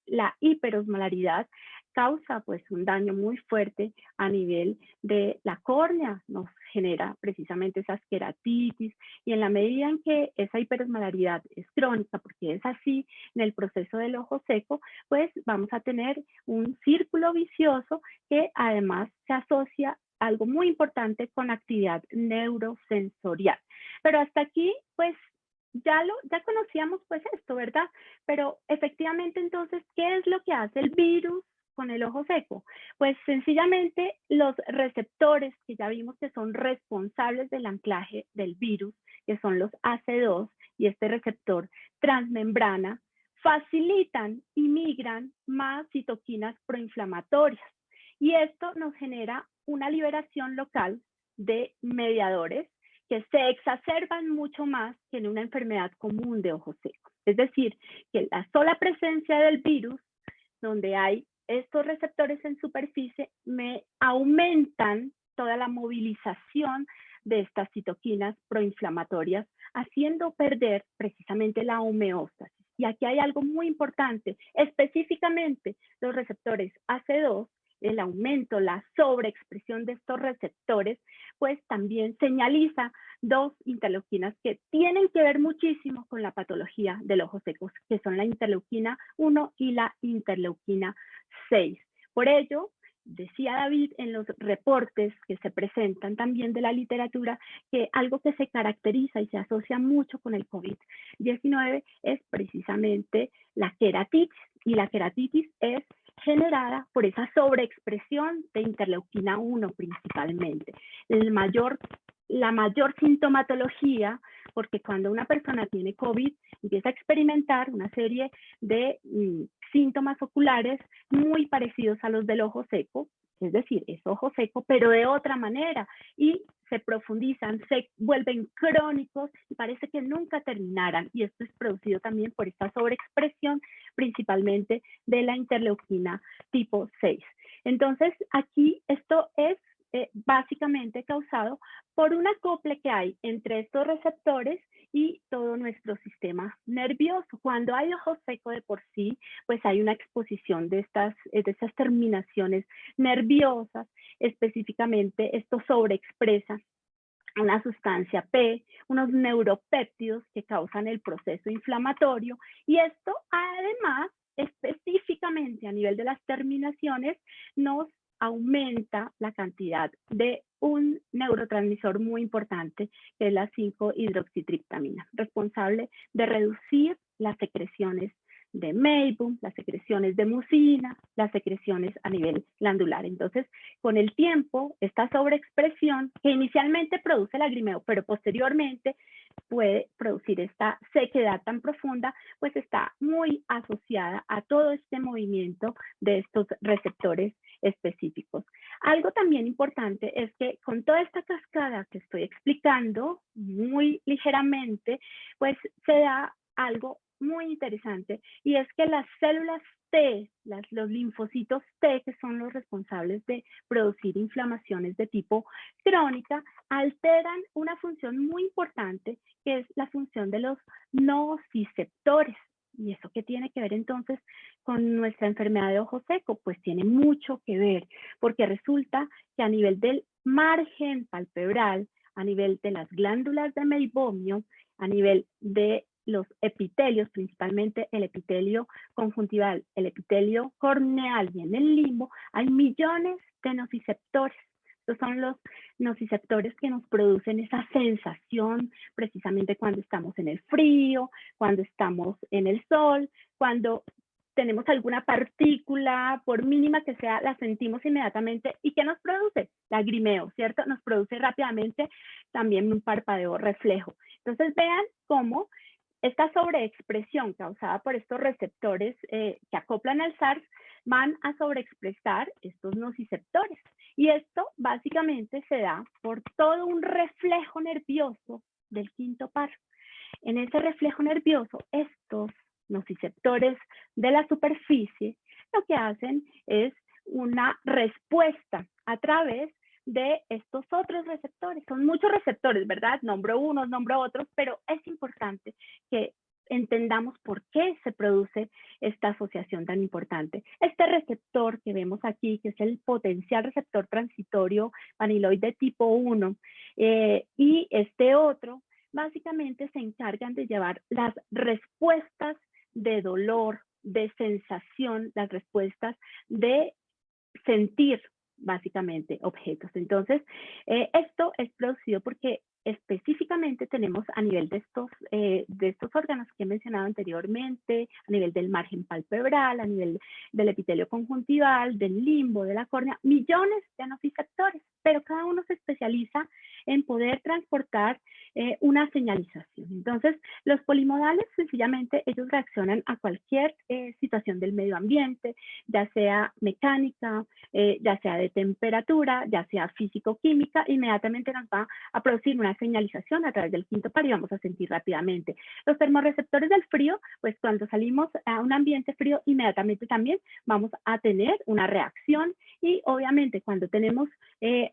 S1: la hiperosmolaridad causa pues un daño muy fuerte a nivel de la córnea, nos genera precisamente esas queratitis, y en la medida en que esa hiperosmolaridad es crónica, porque es así en el proceso del ojo seco, pues vamos a tener un círculo vicioso que además se asocia algo muy importante con actividad neurosensorial. Pero hasta aquí, pues, ya conocíamos pues esto, ¿verdad? Pero efectivamente, entonces, ¿qué es lo que hace el virus con el ojo seco? Pues sencillamente los receptores que ya vimos que son responsables del anclaje del virus, que son los AC2 y este receptor transmembrana, facilitan y migran más citoquinas proinflamatorias. Y esto nos genera una liberación local de mediadores que se exacerban mucho más que en una enfermedad común de ojo seco. Es decir, que la sola presencia del virus, donde hay estos receptores en superficie, me aumentan toda la movilización de estas citoquinas proinflamatorias, haciendo perder precisamente la homeostasis. Y aquí hay algo muy importante, específicamente los receptores AC2, el aumento, la sobreexpresión de estos receptores, pues también señaliza dos interleuquinas que tienen que ver muchísimo con la patología del ojo seco, que son la interleuquina 1 y la interleuquina 6. Por ello, decía David en los reportes que se presentan también de la literatura, que algo que se caracteriza y se asocia mucho con el COVID-19 es precisamente la queratitis, y la queratitis es generada por esa sobreexpresión de interleuquina 1 principalmente. La mayor sintomatología, porque cuando una persona tiene COVID empieza a experimentar una serie de síntomas oculares muy parecidos a los del ojo seco, es decir, es ojo seco, pero de otra manera, y se profundizan, se vuelven crónicos y parece que nunca terminaran, y esto es producido también por esta sobreexpresión principalmente de la interleuquina tipo 6. Entonces, aquí esto es básicamente causado por un acople que hay entre estos receptores y todo nuestro sistema nervioso. Cuando hay ojo seco de por sí, pues hay una exposición de estas terminaciones nerviosas. Específicamente, esto sobreexpresa una sustancia P, unos neuropéptidos que causan el proceso inflamatorio, y esto además, específicamente a nivel de las terminaciones, nos aumenta la cantidad de un neurotransmisor muy importante, que es la 5-hidroxitriptamina, responsable de reducir las secreciones de meibum, las secreciones de mucina, las secreciones a nivel glandular. Entonces, con el tiempo, esta sobreexpresión, que inicialmente produce lagrimeo, pero posteriormente puede producir esta sequedad tan profunda, pues está muy asociada a todo este movimiento de estos receptores específicos. Algo también importante es que con toda esta cascada que estoy explicando muy ligeramente, pues se da algo muy interesante, y es que las células T, los linfocitos T, que son los responsables de producir inflamaciones de tipo crónica, alteran una función muy importante, que es la función de los nociceptores. ¿Y eso qué tiene que ver entonces con nuestra enfermedad de ojo seco? Pues tiene mucho que ver, porque resulta que a nivel del margen palpebral, a nivel de las glándulas de meibomio, a nivel de los epitelios, principalmente el epitelio conjuntival, el epitelio corneal y en el limbo, hay millones de nociceptores. Estos son los nociceptores que nos producen esa sensación precisamente cuando estamos en el frío, cuando estamos en el sol, cuando tenemos alguna partícula, por mínima que sea, la sentimos inmediatamente. ¿Y qué nos produce? Lagrimeo, ¿cierto? Nos produce rápidamente también un parpadeo reflejo. Entonces vean cómo esta sobreexpresión causada por estos receptores que acoplan al SARS van a sobreexpresar estos nociceptores. Y esto básicamente se da por todo un reflejo nervioso del quinto par. En ese reflejo nervioso, estos nociceptores de la superficie lo que hacen es una respuesta a través de estos otros receptores. Son muchos receptores, ¿verdad? Nombro unos, nombro otros, pero es importante que entendamos por qué se produce esta asociación tan importante. Este receptor que vemos aquí, que es el potencial receptor transitorio amiloide tipo 1, y este otro, básicamente se encargan de llevar las respuestas de dolor, de sensación, las respuestas de sentir básicamente objetos. Entonces, esto es producido porque específicamente tenemos a nivel de estos órganos que he mencionado anteriormente, a nivel del margen palpebral, a nivel del epitelio conjuntival, del limbo, de la córnea, millones de nociceptores, pero cada uno se especializa en poder transportar una señalización. Entonces, los polimodales sencillamente ellos reaccionan a cualquier situación del medio ambiente, ya sea mecánica, ya sea de temperatura, ya sea físico-química, inmediatamente nos va a producir una señalización a través del quinto par y vamos a sentir rápidamente. Los termorreceptores del frío, pues cuando salimos a un ambiente frío, inmediatamente también vamos a tener una reacción, y obviamente cuando tenemos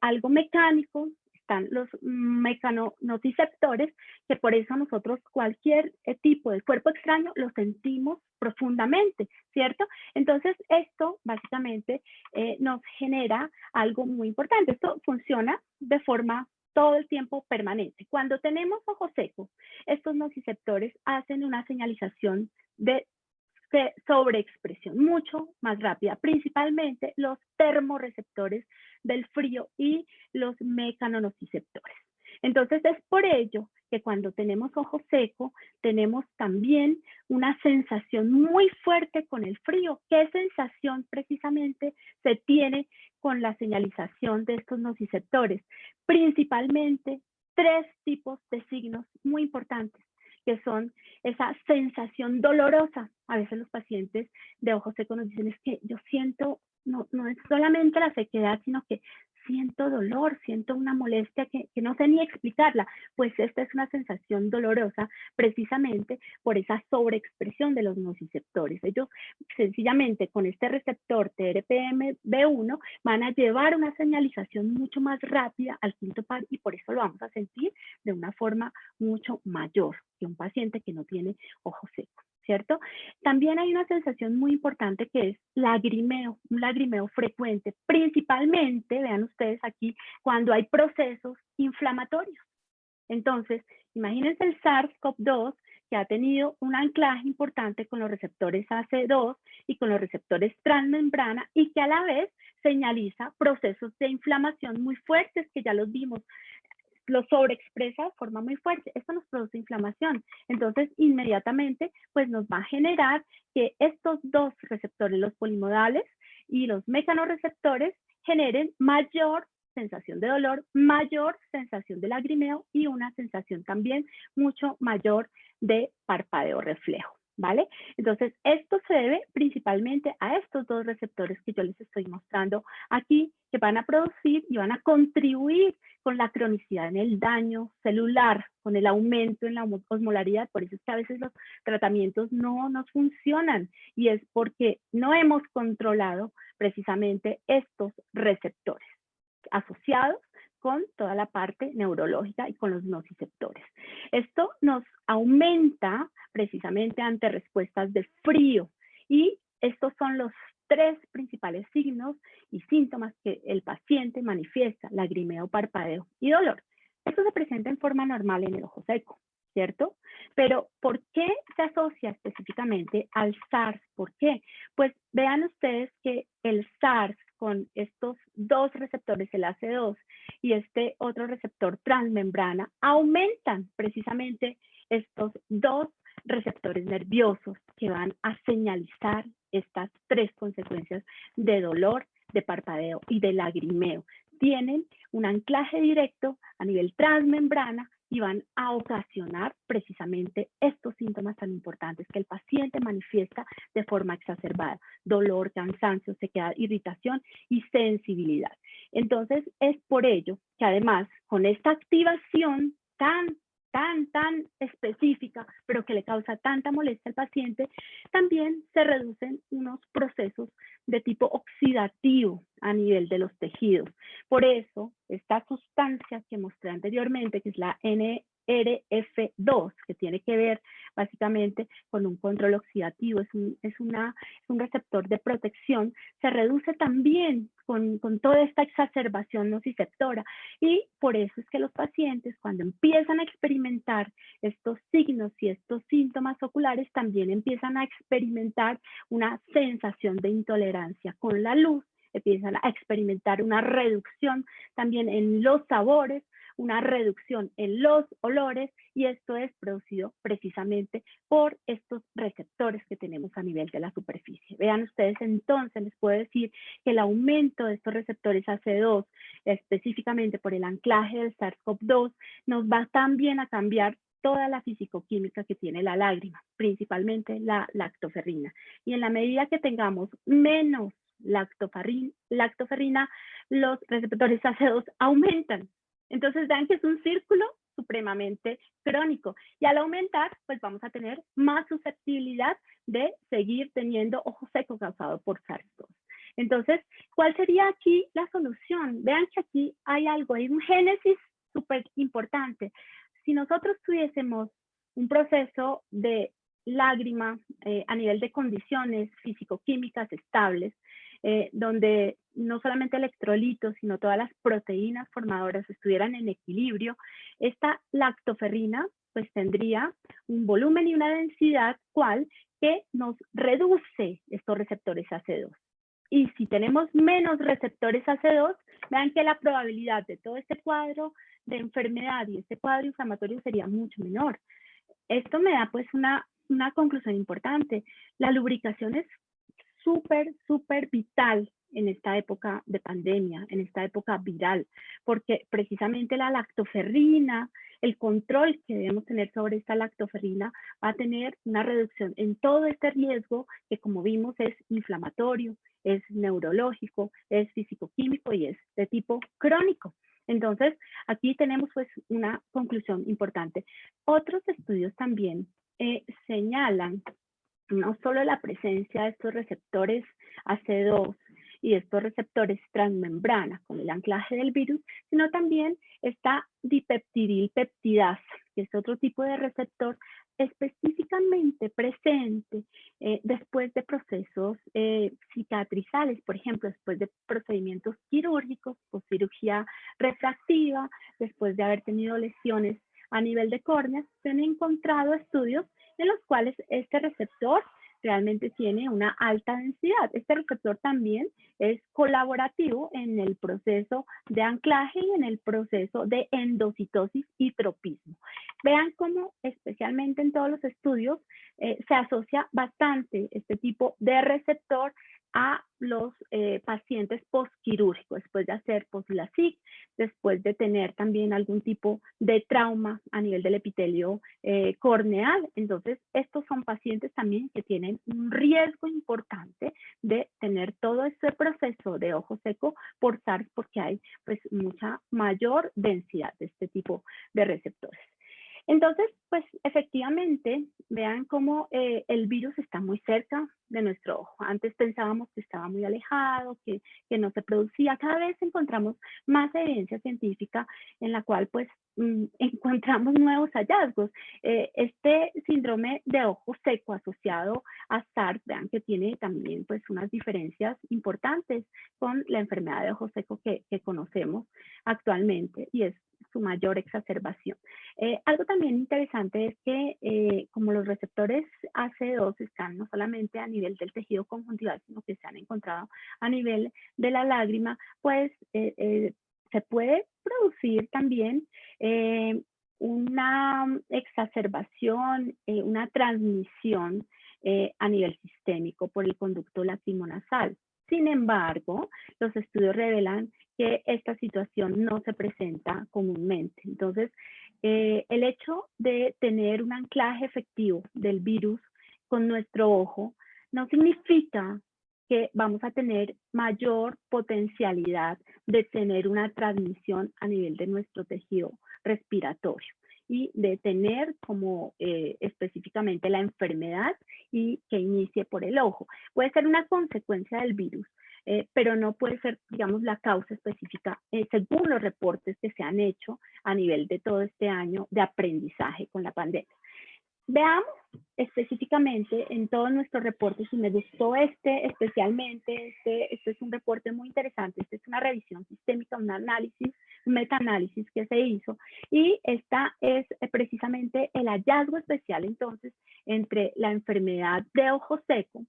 S1: algo mecánico, están los mecanonociceptores, que por eso nosotros cualquier tipo de cuerpo extraño lo sentimos profundamente, ¿cierto? Entonces esto básicamente nos genera algo muy importante. Esto funciona de forma todo el tiempo permanente. Cuando tenemos ojo seco, estos nociceptores hacen una señalización de sobreexpresión mucho más rápida, principalmente los termorreceptores del frío y los mecanonociceptores. Entonces es por ello que cuando tenemos ojo seco, tenemos también una sensación muy fuerte con el frío. ¿Qué sensación precisamente se tiene con la señalización de estos nociceptores? Principalmente 3 tipos de signos muy importantes, que son esa sensación dolorosa. A veces los pacientes de ojo seco nos dicen, es que yo siento, no es solamente la sequedad, sino que siento dolor, siento una molestia que no sé ni explicarla. Pues esta es una sensación dolorosa precisamente por esa sobreexpresión de los nociceptores. Ellos sencillamente con este receptor TRPM-B1 van a llevar una señalización mucho más rápida al quinto par y por eso lo vamos a sentir de una forma mucho mayor que un paciente que no tiene ojo seco, ¿cierto? También hay una sensación muy importante que es lagrimeo, un lagrimeo frecuente, principalmente, vean ustedes aquí, cuando hay procesos inflamatorios. Entonces, imagínense el SARS-CoV-2 que ha tenido un anclaje importante con los receptores AC2 y con los receptores transmembrana y que a la vez señaliza procesos de inflamación muy fuertes que ya los vimos, lo sobreexpresa de forma muy fuerte. Esto nos produce inflamación. Entonces, inmediatamente, pues nos va a generar que estos 2 receptores, los polimodales y los mecanorreceptores, generen mayor sensación de dolor, mayor sensación de lagrimeo y una sensación también mucho mayor de parpadeo reflejo, ¿vale? Entonces, esto se debe principalmente a estos 2 receptores que yo les estoy mostrando aquí, que van a producir y van a contribuir con la cronicidad en el daño celular, con el aumento en la osmolaridad. Por eso es que a veces los tratamientos no nos funcionan y es porque no hemos controlado precisamente estos receptores asociados con toda la parte neurológica y con los nociceptores. Esto nos aumenta precisamente ante respuestas de frío y estos son los 3 principales signos y síntomas que el paciente manifiesta: lagrimeo, parpadeo y dolor. Esto se presenta en forma normal en el ojo seco, ¿cierto? Pero ¿por qué se asocia específicamente al SARS? ¿Por qué? Pues vean ustedes que el SARS con estos 2 receptores, el AC2 y este otro receptor transmembrana, aumentan precisamente estos 2 receptores nerviosos que van a señalizar estas 3 consecuencias de dolor, de parpadeo y de lagrimeo. Tienen un anclaje directo a nivel transmembrana y van a ocasionar precisamente estos síntomas tan importantes que el paciente manifiesta de forma exacerbada: dolor, cansancio, sequedad, irritación y sensibilidad. Entonces, es por ello que además con esta activación tan específica, pero que le causa tanta molestia al paciente, también se reducen unos procesos de tipo oxidativo a nivel de los tejidos. Por eso, esta sustancia que mostré anteriormente, que es la NRF2, que tiene que ver básicamente con un control oxidativo, es un receptor de protección, se reduce también con toda esta exacerbación nociceptora y por eso es que los pacientes cuando empiezan a experimentar estos signos y estos síntomas oculares también empiezan a experimentar una sensación de intolerancia con la luz, empiezan a experimentar una reducción también en los sabores, una reducción en los olores y esto es producido precisamente por estos receptores que tenemos a nivel de la superficie. Vean ustedes, entonces les puedo decir que el aumento de estos receptores AC2, específicamente por el anclaje del SARS-CoV-2, nos va también a cambiar toda la fisicoquímica que tiene la lágrima, principalmente la lactoferrina. Y en la medida que tengamos menos lactoferrina, los receptores AC2 aumentan. Entonces vean que es un círculo supremamente crónico y al aumentar pues vamos a tener más susceptibilidad de seguir teniendo ojo seco causado por SARS-CoV. Entonces, ¿cuál sería aquí la solución? Vean que aquí hay algo, hay un génesis súper importante. Si nosotros tuviésemos un proceso de lágrima a nivel de condiciones físico-químicas estables, donde no solamente electrolitos, sino todas las proteínas formadoras estuvieran en equilibrio, esta lactoferrina pues tendría un volumen y una densidad cual que nos reduce estos receptores AC2. Y si tenemos menos receptores AC2, vean que la probabilidad de todo este cuadro de enfermedad y este cuadro inflamatorio sería mucho menor. Esto me da pues una conclusión importante. La lubricación es súper vital en esta época de pandemia, en esta época viral, porque precisamente la lactoferrina, el control que debemos tener sobre esta lactoferrina va a tener una reducción en todo este riesgo que, como vimos, es inflamatorio, es neurológico, es físico-químico y es de tipo crónico. Entonces, aquí tenemos pues una conclusión importante. Otros estudios también señalan no solo la presencia de estos receptores AC2 y estos receptores transmembrana con el anclaje del virus, sino también esta dipeptidilpeptidasa, que es otro tipo de receptor específicamente presente después de procesos cicatrizales, por ejemplo, después de procedimientos quirúrgicos o cirugía refractiva, después de haber tenido lesiones a nivel de córnea, se han encontrado estudios en los cuales este receptor realmente tiene una alta densidad. Este receptor también es colaborativo en el proceso de anclaje y en el proceso de endocitosis y tropismo. Vean cómo especialmente en todos los estudios se asocia bastante este tipo de receptor a los pacientes postquirúrgicos, después de hacer post-LASIK, después de tener también algún tipo de trauma a nivel del epitelio corneal. Entonces, estos son pacientes también que tienen un riesgo importante de tener todo este proceso de ojo seco por SARS, porque hay pues mucha mayor densidad de este tipo de receptores. Entonces, pues efectivamente, vean cómo el virus está muy cerca de nuestro ojo. Antes pensábamos que estaba muy alejado, que no se producía. Cada vez encontramos más evidencia científica en la cual pues encontramos nuevos hallazgos. Este síndrome de ojo seco asociado a SARS, vean que tiene también pues unas diferencias importantes con la enfermedad de ojo seco que conocemos actualmente y es su mayor exacerbación. Algo también interesante es que como los receptores AC2 están no solamente a nivel del tejido conjuntival, sino que se han encontrado a nivel de la lágrima, pues se puede producir también una exacerbación, una transmisión a nivel sistémico por el conducto lacrimonasal. Sin embargo, los estudios revelan que esta situación no se presenta comúnmente. Entonces, el hecho de tener un anclaje efectivo del virus con nuestro ojo no significa que vamos a tener mayor potencialidad de tener una transmisión a nivel de nuestro tejido respiratorio y de tener como específicamente la enfermedad y que inicie por el ojo. Puede ser una consecuencia del virus, pero no puede ser, digamos, la causa específica según los reportes que se han hecho a nivel de todo este año de aprendizaje con la pandemia. Veamos específicamente en todos nuestros reportes, y me gustó especialmente, este es un reporte muy interesante, esta es una revisión sistémica, un análisis, un metaanálisis que se hizo, y esta es precisamente el hallazgo especial entonces entre la enfermedad de ojo seco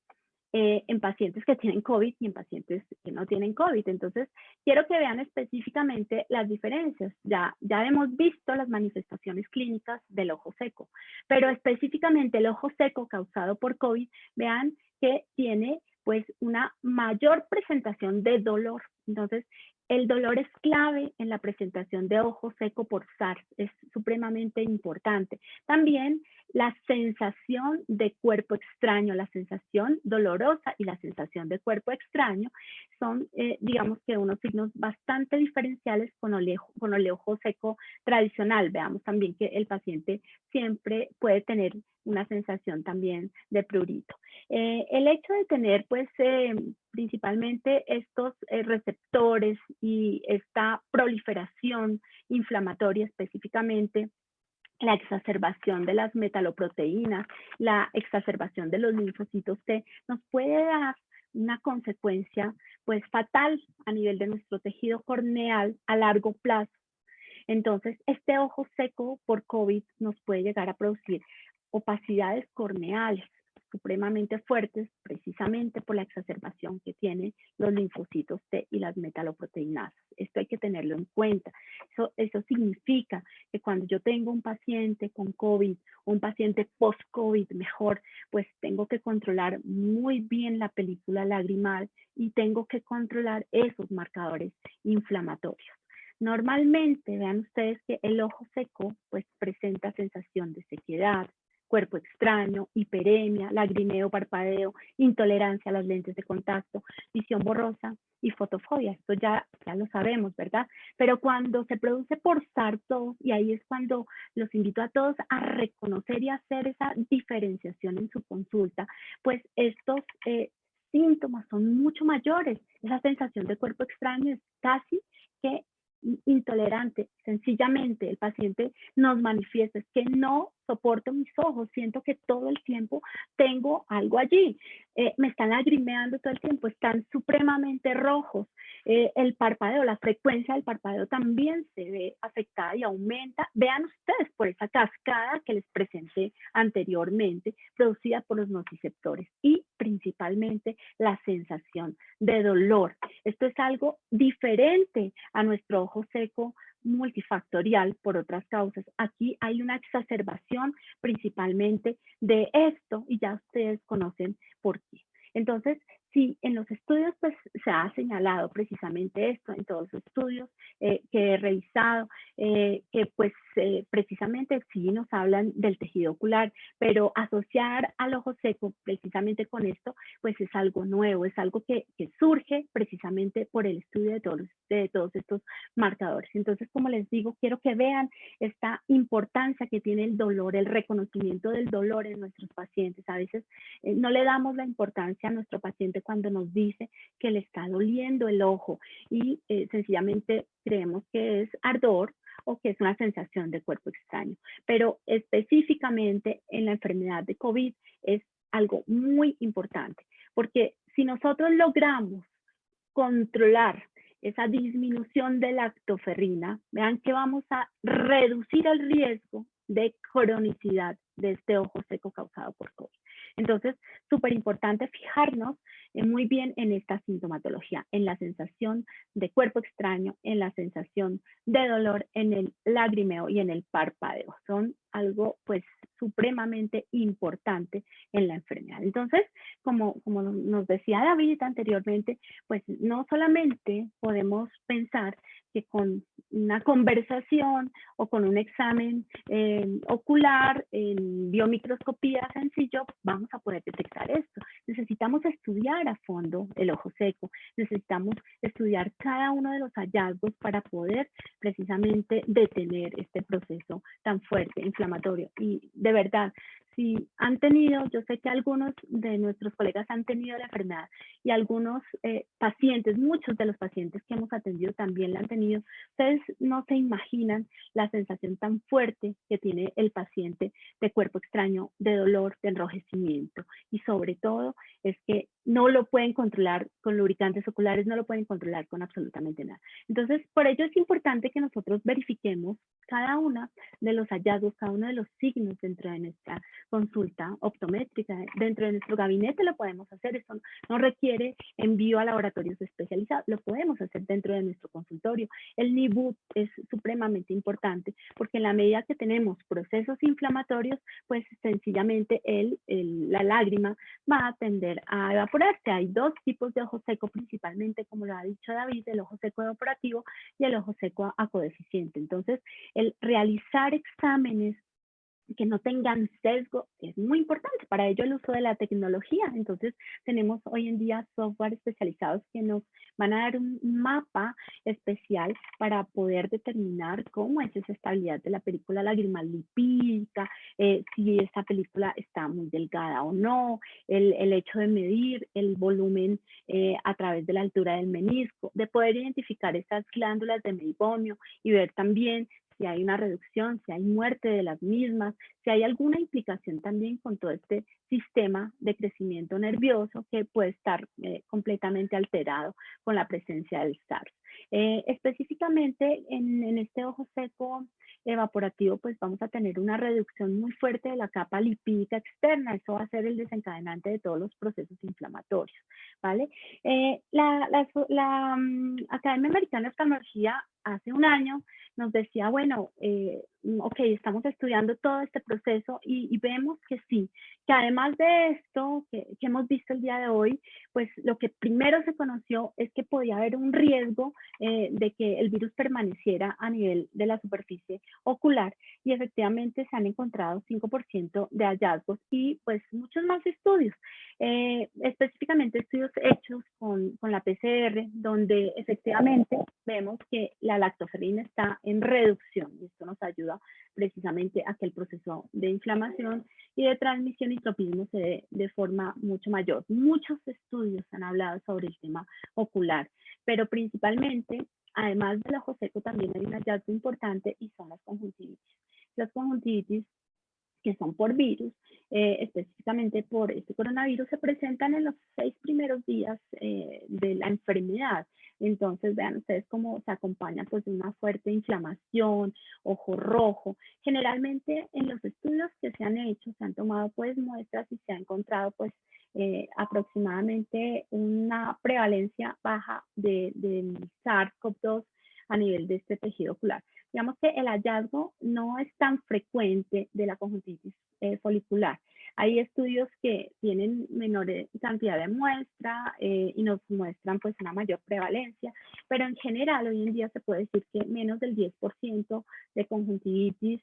S1: en pacientes que tienen COVID y en pacientes que no tienen COVID. Entonces, quiero que vean específicamente las diferencias. Ya hemos visto las manifestaciones clínicas del ojo seco, pero específicamente el ojo seco causado por COVID, vean que tiene pues una mayor presentación de dolor. Entonces, el dolor es clave en la presentación de ojo seco por SARS, es supremamente importante. También la sensación de cuerpo extraño, la sensación dolorosa y la sensación de cuerpo extraño son, digamos que unos signos bastante diferenciales con el ojo seco tradicional. Veamos también que el paciente siempre puede tener una sensación también de prurito. El hecho de tener pues principalmente estos receptores y esta proliferación inflamatoria específicamente, la exacerbación de las metaloproteínas, la exacerbación de los linfocitos T, nos puede dar una consecuencia pues fatal a nivel de nuestro tejido corneal a largo plazo. Entonces, este ojo seco por COVID nos puede llegar a producir opacidades corneales, supremamente fuertes precisamente por la exacerbación que tienen los linfocitos T y las metaloproteinasas. Esto hay que tenerlo en cuenta. Eso significa que cuando yo tengo un paciente con COVID, un paciente post-COVID mejor, pues tengo que controlar muy bien la película lagrimal y tengo que controlar esos marcadores inflamatorios. Normalmente, vean ustedes que el ojo seco pues presenta sensación de sequedad, cuerpo extraño, hiperemia, lagrimeo, parpadeo, intolerancia a las lentes de contacto, visión borrosa y fotofobia. Esto ya lo sabemos, ¿verdad? Pero cuando se produce por SARS-CoV, y ahí es cuando los invito a todos a reconocer y hacer esa diferenciación en su consulta, pues estos síntomas son mucho mayores. Esa sensación de cuerpo extraño es casi que intolerante. Sencillamente el paciente nos manifiesta es que no soporto mis ojos, siento que todo el tiempo tengo algo allí, me están lagrimeando todo el tiempo, están supremamente rojos, el parpadeo, la frecuencia del parpadeo también se ve afectada y aumenta. Vean ustedes por esa cascada que les presenté anteriormente, producida por los nociceptores, y principalmente la sensación de dolor. Esto es algo diferente a nuestro ojo seco multifactorial por otras causas. Aquí hay una exacerbación principalmente de esto y ya ustedes conocen por qué. Entonces, si en los estudios pues se ha señalado precisamente esto, en todos los estudios que he revisado, que pues precisamente sí nos hablan del tejido ocular, pero asociar al ojo seco precisamente con esto pues es algo nuevo, es algo que surge precisamente por el estudio de todos estos marcadores. Entonces, como les digo, quiero que vean esta importancia que tiene el dolor, el reconocimiento del dolor en nuestros pacientes. A veces no le damos la importancia a nuestro paciente cuando nos dice que le está doliendo el ojo y sencillamente creemos que es ardor o que es una sensación de cuerpo extraño. Pero específicamente en la enfermedad de COVID es algo muy importante, porque si nosotros logramos controlar esa disminución de lactoferrina, vean que vamos a reducir el riesgo de cronicidad de este ojo seco causado por COVID. Entonces, súper importante fijarnos muy bien en esta sintomatología, en la sensación de cuerpo extraño, en la sensación de dolor, en el lagrimeo y en el parpadeo. Son algo pues supremamente importante en la enfermedad. Entonces, como nos decía David anteriormente, pues no solamente podemos pensar que con una conversación o con un examen ocular en biomicroscopía sencillo vamos a poder detectar esto. Necesitamos estudiar a fondo el ojo seco, necesitamos estudiar cada uno de los hallazgos para poder precisamente detener este proceso tan fuerte, inflamatorio. Y de verdad, si han tenido, yo sé que algunos de nuestros colegas han tenido la enfermedad y algunos pacientes, muchos de los pacientes que hemos atendido también la han tenido, ustedes no se imaginan la sensación tan fuerte que tiene el paciente de cuerpo extraño, de dolor, de enrojecimiento, y sobre todo es que no lo pueden controlar con lubricantes oculares, no lo pueden controlar con absolutamente nada. Entonces, por ello es importante que nosotros verifiquemos cada uno de los hallazgos, cada uno de los signos dentro de nuestra consulta optométrica, dentro de nuestro gabinete lo podemos hacer. Esto no requiere envío a laboratorios especializados, lo podemos hacer dentro de nuestro consultorio. El NIBUT es supremamente importante porque en la medida que tenemos procesos inflamatorios, pues sencillamente la lágrima va a tender a evaporarse. Hay dos tipos de ojo seco principalmente, como lo ha dicho David, el ojo seco evaporativo y el ojo seco acodeficiente. Entonces, el realizar exámenes que no tengan sesgo es muy importante. Para ello el uso de la tecnología. Entonces tenemos hoy en día software especializados que nos van a dar un mapa especial para poder determinar cómo es esa estabilidad de la película lagrimal lipídica, si esta película está muy delgada o no, el hecho de medir el volumen a través de la altura del menisco, de poder identificar estas glándulas de Meibomian y ver también si hay una reducción, si hay muerte de las mismas, si hay alguna implicación también con todo este sistema de crecimiento nervioso que puede estar completamente alterado con la presencia del SARS. Específicamente en este ojo seco evaporativo, pues vamos a tener una reducción muy fuerte de la capa lipídica externa. Eso va a ser el desencadenante de todos los procesos inflamatorios, ¿vale? Academia Americana de Oftalmología hace un año nos decía, bueno, ok, estamos estudiando todo este proceso y vemos que sí, que además de esto que hemos visto el día de hoy, pues lo que primero se conoció es que podía haber un riesgo de que el virus permaneciera a nivel de la superficie ocular y efectivamente se han encontrado 5% de hallazgos y pues muchos más estudios, específicamente estudios hechos con la PCR, donde efectivamente vemos que la lactoferrina está en reducción y esto nos ayuda precisamente a que el proceso de inflamación y de transmisión y tropismo se dé de forma mucho mayor. Muchos estudios han hablado sobre el tema ocular, pero principalmente, además del ojo seco, también hay un hallazgo importante y son las conjuntivitis. Las conjuntivitis que son por virus, específicamente por este coronavirus, se presentan en los 6 primeros días de la enfermedad. Entonces, vean ustedes cómo se acompaña pues, de una fuerte inflamación, ojo rojo. Generalmente, en los estudios que se han hecho, se han tomado pues, muestras y se ha encontrado pues, aproximadamente una prevalencia baja de SARS-CoV-2 a nivel de este tejido ocular. Digamos que el hallazgo no es tan frecuente de la conjuntivitis folicular. Hay estudios que tienen menor cantidad de muestra y nos muestran pues una mayor prevalencia, pero en general hoy en día se puede decir que menos del 10% de conjuntivitis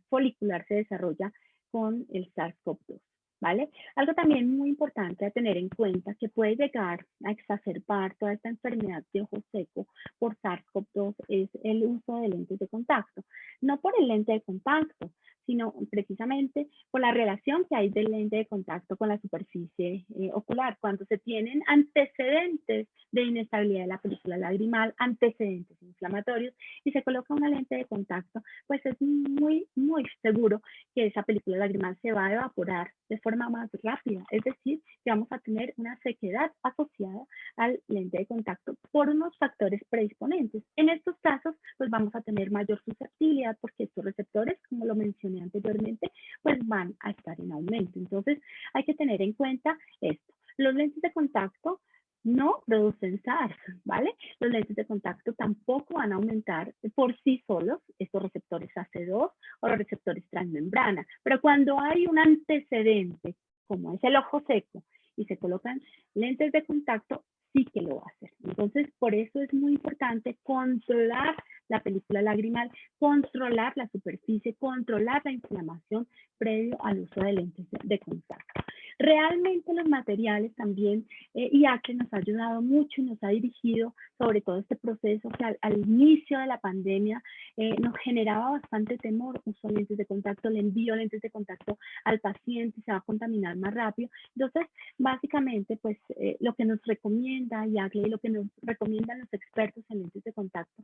S1: folicular se desarrolla con el SARS-CoV-2. ¿Vale? Algo también muy importante a tener en cuenta que puede llegar a exacerbar toda esta enfermedad de ojo seco por SARS-CoV-2 es el uso de lentes de contacto. No por el lente de contacto, sino precisamente por la relación que hay del lente de contacto con la superficie ocular. Cuando se tienen antecedentes de inestabilidad de la película lagrimal, antecedentes inflamatorios, y se coloca una lente de contacto, pues es muy, muy seguro que esa película lagrimal se va a evaporar de forma más rápida. Es decir, que vamos a tener una sequedad asociada al lente de contacto por unos factores predisponentes. En estos casos, pues vamos a tener mayor susceptibilidad porque estos receptores, como lo mencioné anteriormente, pues van a estar en aumento. Entonces, hay que tener en cuenta esto. Los lentes de contacto no producen SARS, ¿vale? Los lentes de contacto tampoco van a aumentar por sí solos estos receptores AC2 o los receptores transmembrana, pero cuando hay un antecedente, como es el ojo seco, y se colocan lentes de contacto, sí que lo va a hacer. Entonces, por eso es muy importante controlar la película lagrimal, controlar la superficie, controlar la inflamación previo al uso de lentes de contacto. Realmente los materiales también, IACLE nos ha ayudado mucho y nos ha dirigido sobre todo este proceso que al inicio de la pandemia nos generaba bastante temor, uso lentes de contacto, le envío lentes de contacto al paciente, se va a contaminar más rápido. Entonces, básicamente, pues lo que nos recomienda IACLE y lo que nos recomiendan los expertos en lentes de contacto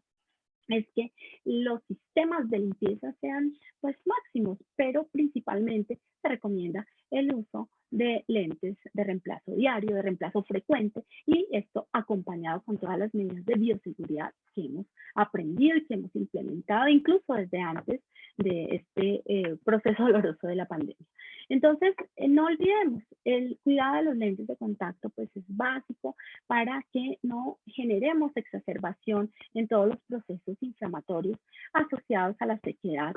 S1: es que los sistemas de limpieza sean pues máximos, pero principalmente se recomienda el uso de lentes de reemplazo diario, de reemplazo frecuente, y esto acompañado con todas las medidas de bioseguridad que hemos aprendido y que hemos implementado incluso desde antes de este proceso doloroso de la pandemia. Entonces, no olvidemos, el cuidado de los lentes de contacto pues es básico para que no generemos exacerbación en todos los procesos inflamatorios asociados a la sequedad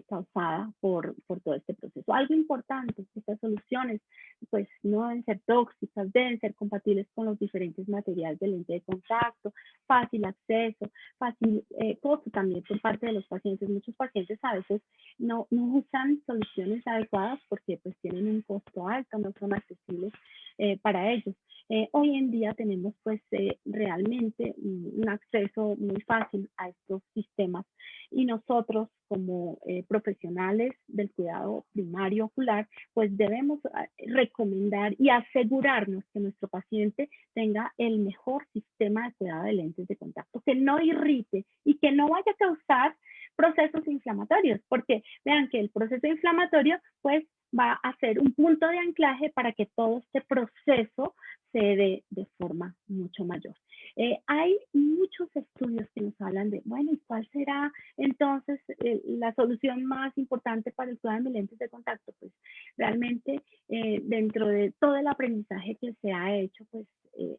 S1: causada por todo este proceso. Algo importante, estas soluciones pues no deben ser tóxicas, deben ser compatibles con los diferentes materiales de lente de contacto, fácil acceso, fácil costo también por parte de los pacientes. Muchos pacientes a veces no usan soluciones adecuadas porque pues tienen un costo alto, no son accesibles para ellos. Hoy en día tenemos pues realmente un acceso muy fácil a estos sistemas y nosotros como profesionales del cuidado primario ocular pues debemos recomendar y asegurarnos que nuestro paciente tenga el mejor sistema de cuidado de lentes de contacto, que no irrite y que no vaya a causar procesos inflamatorios, porque vean que el proceso inflamatorio pues va a ser un punto de anclaje para que todo este proceso se dé de forma mucho mayor. Hay muchos estudios que nos hablan de, bueno, ¿y cuál será entonces la solución más importante para el cuidado de lentes de contacto? Pues realmente dentro de todo el aprendizaje que se ha hecho pues,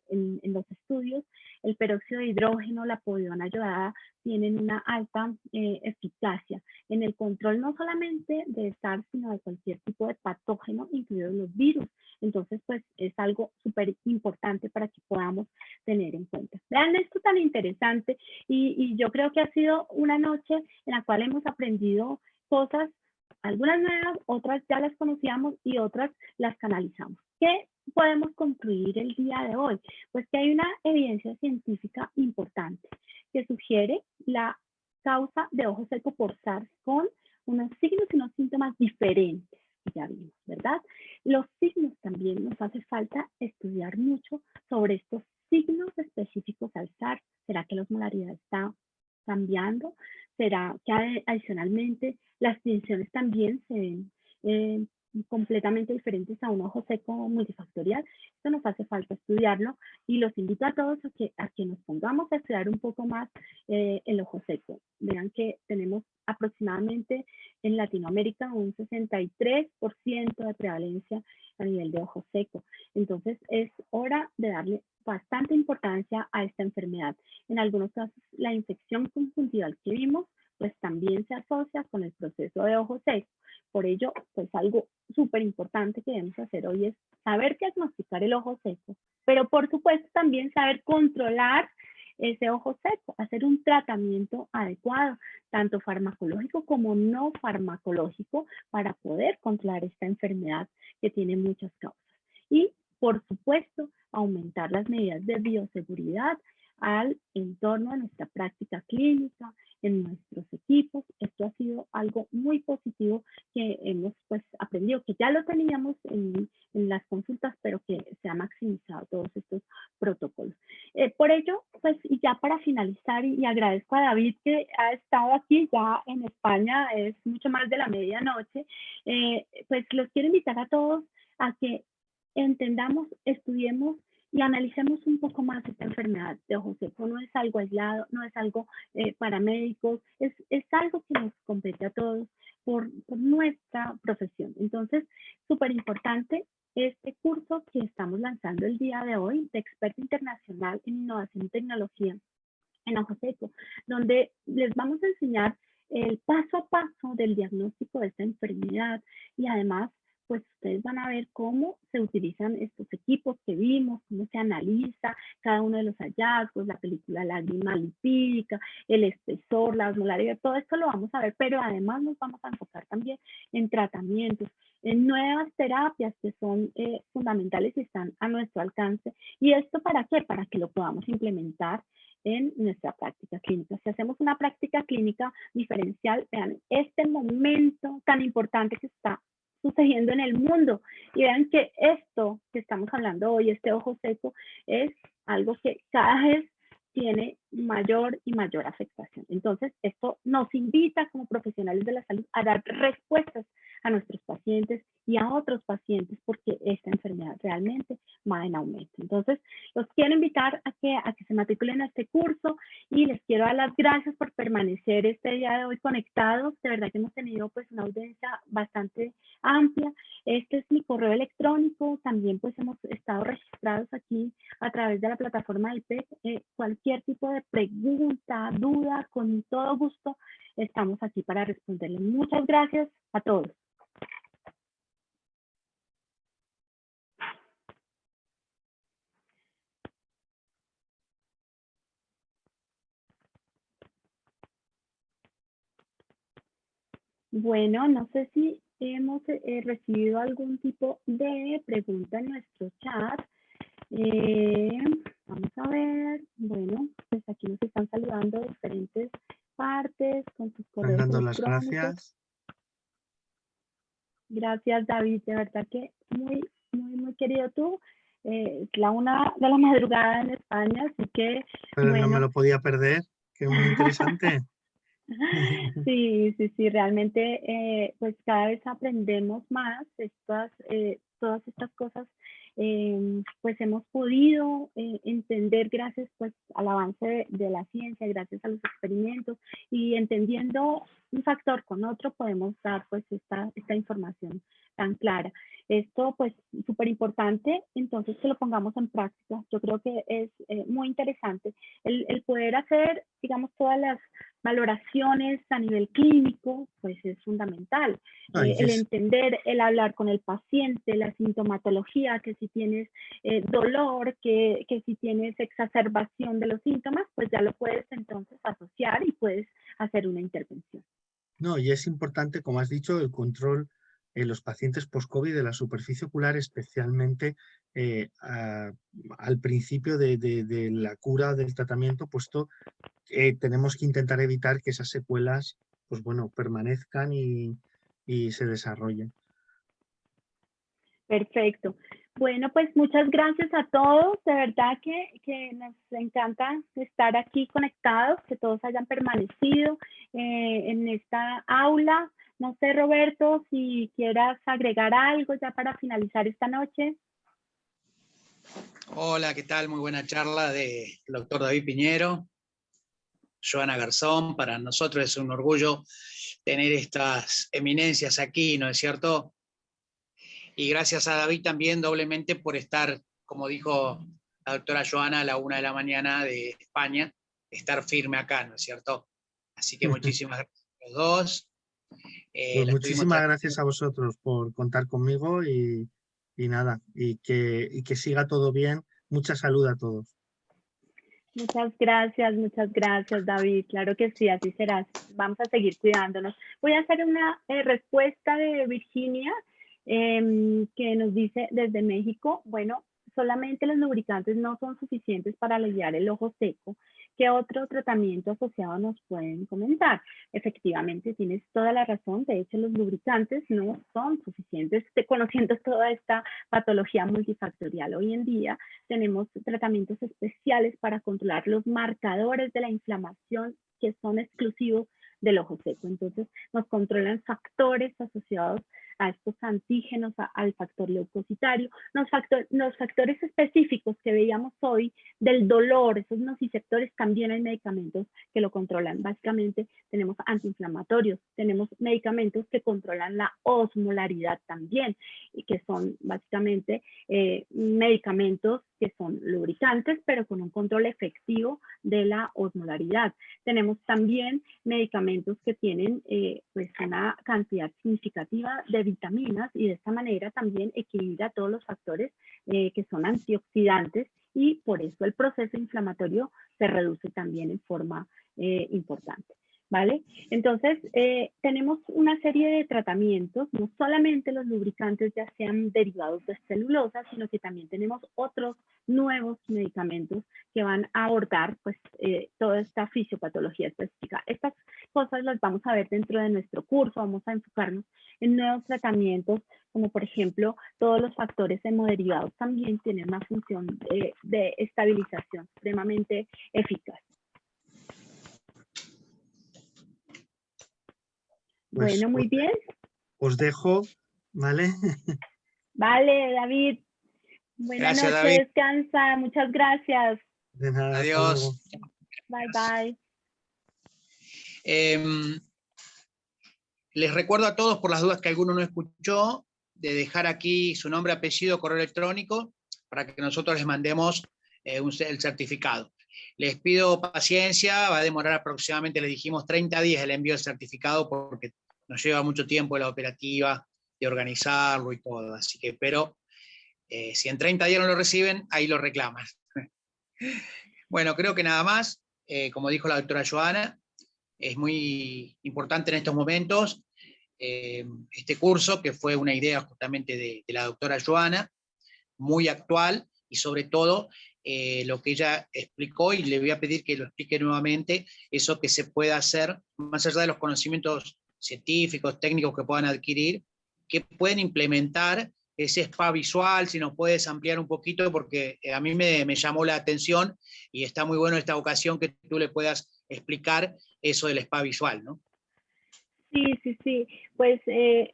S1: en los estudios, el peróxido de hidrógeno, la povidona ayudada tienen una alta eficacia en el control no solamente de SARS, sino de cualquier tipo de patógeno, incluidos los virus. Entonces, pues es algo súper importante para que podamos tener en cuenta. Vean esto tan interesante y yo creo que ha sido una noche en la cual hemos aprendido cosas, algunas nuevas, otras ya las conocíamos y otras las canalizamos. ¿Qué podemos concluir el día de hoy? Pues que hay una evidencia científica importante que sugiere la causa de ojo seco por SARS con unos signos y unos síntomas diferentes que ya vimos, ¿verdad? Los signos también nos hace falta estudiar mucho sobre estos signos específicos al SARS. ¿Será que la osmolaridad está cambiando? ¿Será que adicionalmente las tensiones también se ven completamente diferentes a un ojo seco multifactorial? Esto nos hace falta estudiarlo y los invito a todos a que nos pongamos a estudiar un poco más el ojo seco. Vean que tenemos aproximadamente en Latinoamérica un 63% de prevalencia a nivel de ojo seco. Entonces es hora de darle bastante importancia a esta enfermedad. En algunos casos la infección conjuntival que vimos pues también se asocia con el proceso de ojo seco. Por ello, pues algo súper importante que debemos hacer hoy es saber diagnosticar el ojo seco, pero por supuesto también saber controlar ese ojo seco, hacer un tratamiento adecuado, tanto farmacológico como no farmacológico, para poder controlar esta enfermedad que tiene muchas causas. Y, por supuesto, aumentar las medidas de bioseguridad al entorno de nuestra práctica clínica, en nuestros equipos. Esto ha sido algo muy positivo que hemos pues aprendido, que ya lo teníamos en las consultas, pero que se ha maximizado todos estos protocolos. Por ello, pues y ya para finalizar, y agradezco a David que ha estado aquí ya en España, es mucho más de la medianoche, pues los quiero invitar a todos a que entendamos, estudiemos y analicemos un poco más esta enfermedad de ojo seco. No es algo aislado, no es algo para médicos, es algo que nos compete a todos por nuestra profesión. Entonces, súper importante este curso que estamos lanzando el día de hoy de experto internacional en innovación y tecnología en ojo seco, donde les vamos a enseñar el paso a paso del diagnóstico de esta enfermedad y además pues ustedes van a ver cómo se utilizan estos equipos que vimos, cómo se analiza cada uno de los hallazgos, la película lágrima lipídica, el espesor, la osmolaridad, todo esto lo vamos a ver, pero además nos vamos a enfocar también en tratamientos, en nuevas terapias que son fundamentales y están a nuestro alcance. ¿Y esto para qué? Para que lo podamos implementar en nuestra práctica clínica. Si hacemos una práctica clínica diferencial, vean este momento tan importante que está sucediendo en el mundo y vean que esto que estamos hablando hoy, este ojo seco, es algo que cada vez tiene mayor y mayor afectación. Entonces, esto nos invita como profesionales de la salud a dar respuestas a nuestros pacientes y a otros pacientes porque esta enfermedad realmente va en aumento. Entonces, los quiero invitar a que se matriculen a este curso y les quiero dar las gracias por permanecer este día de hoy conectados. De verdad que hemos tenido pues una audiencia bastante amplia. Este es mi correo electrónico. También pues hemos estado registrados aquí a través de la plataforma del PEC. Cualquier tipo de pregunta, duda, con todo gusto estamos aquí para responderles. Muchas gracias a todos. Bueno, no sé si hemos recibido algún tipo de pregunta en nuestro chat. Vamos a ver. Bueno, pues aquí nos están saludando de diferentes partes con sus
S2: Están
S1: correos
S2: dando las
S1: electrónicos.
S2: gracias.
S1: Gracias, David. De verdad que muy querido tú. Es la 1 de la madrugada en España, así que
S2: Pero no me
S1: bueno.
S2: lo podía perder, que es muy interesante.
S1: Sí, realmente pues cada vez aprendemos más todas estas cosas pues hemos podido entender gracias pues al avance de la ciencia, gracias a los experimentos, y entendiendo un factor con otro podemos dar pues esta información tan clara. Esto pues súper importante, entonces que lo pongamos en práctica. Yo creo que es muy interesante el poder hacer, digamos, todas las valoraciones a nivel clínico, pues es fundamental. El entender, el hablar con el paciente, la sintomatología, que si tienes dolor, que si tienes exacerbación de los síntomas, pues ya lo puedes entonces asociar y puedes hacer una intervención.
S2: No, y es importante, como has dicho, el control en los pacientes post-COVID de la superficie ocular, especialmente al principio de la cura del tratamiento, puesto que tenemos que intentar evitar que esas secuelas, pues bueno, permanezcan y se desarrollen.
S1: Perfecto. Bueno, pues muchas gracias a todos. De verdad que nos encanta estar aquí conectados, que todos hayan permanecido en esta aula. No sé, Roberto, si quieras agregar algo ya para finalizar esta noche.
S3: Hola, ¿qué tal? Muy buena charla del doctor David Piñero, Joana Garzón. Para nosotros es un orgullo tener estas eminencias aquí, ¿no es cierto? Y gracias a David también doblemente por estar, como dijo la doctora Joana, a la 1 de la mañana de España, estar firme acá, ¿no es cierto? Así que muchísimas gracias a los dos.
S2: Pues muchísimas gracias a vosotros por contar conmigo y nada, y que siga todo bien. Mucha salud a todos.
S1: Muchas gracias, David. Claro que sí, así será. Vamos a seguir cuidándonos. Voy a hacer una respuesta de Virginia que nos dice desde México, bueno, solamente los lubricantes no son suficientes para aliviar el ojo seco. ¿Qué otro tratamiento asociado nos pueden comentar? Efectivamente, tienes toda la razón. De hecho, los lubricantes no son suficientes. Conociendo toda esta patología multifactorial hoy en día, tenemos tratamientos especiales para controlar los marcadores de la inflamación que son exclusivos del ojo seco. Entonces, nos controlan factores asociados a estos antígenos, al factor leucocitario, los factores específicos que veíamos hoy del dolor, esos nociceptores, también hay medicamentos que lo controlan. Básicamente tenemos antiinflamatorios, tenemos medicamentos que controlan la osmolaridad también, y que son básicamente medicamentos que son lubricantes, pero con un control efectivo de la osmolaridad. Tenemos también medicamentos que tienen pues una cantidad significativa de vitaminas y de esta manera también equilibra todos los factores que son antioxidantes y por eso el proceso inflamatorio se reduce también en forma importante. ¿Vale? Entonces, tenemos una serie de tratamientos, no solamente los lubricantes ya sean derivados de celulosa, sino que también tenemos otros nuevos medicamentos que van a abordar pues, toda esta fisiopatología específica. Estas cosas las vamos a ver dentro de nuestro curso, vamos a enfocarnos en nuevos tratamientos, como por ejemplo, todos los factores hemoderivados también tienen una función de estabilización supremamente eficaz.
S2: Pues,
S1: bueno, muy bien.
S2: Os dejo, ¿vale?
S1: Vale, David. Buenas noches, David. Descansa. Muchas gracias.
S2: De nada,
S3: adiós.
S1: Bye, bye.
S3: Les recuerdo a todos, por las dudas que alguno no escuchó, de dejar aquí su nombre, apellido, correo electrónico, para que nosotros les mandemos el certificado. Les pido paciencia, va a demorar aproximadamente, les dijimos, 30 días el envío del certificado, porque nos lleva mucho tiempo la operativa de organizarlo y todo. Así que, pero si en 30 días no lo reciben, ahí lo reclaman. Bueno, creo que nada más. Como dijo la doctora Joana, es muy importante en estos momentos este curso, que fue una idea justamente de la doctora Joana, muy actual, y sobre todo lo que ella explicó, y le voy a pedir que lo explique nuevamente, eso que se puede hacer, más allá de los conocimientos científicos, técnicos que puedan adquirir, que pueden implementar ese spa visual. Si nos puedes ampliar un poquito, porque a mí me llamó la atención, y está muy bueno esta ocasión que tú le puedas explicar eso del spa visual, ¿no?
S1: Sí, sí, sí. Pues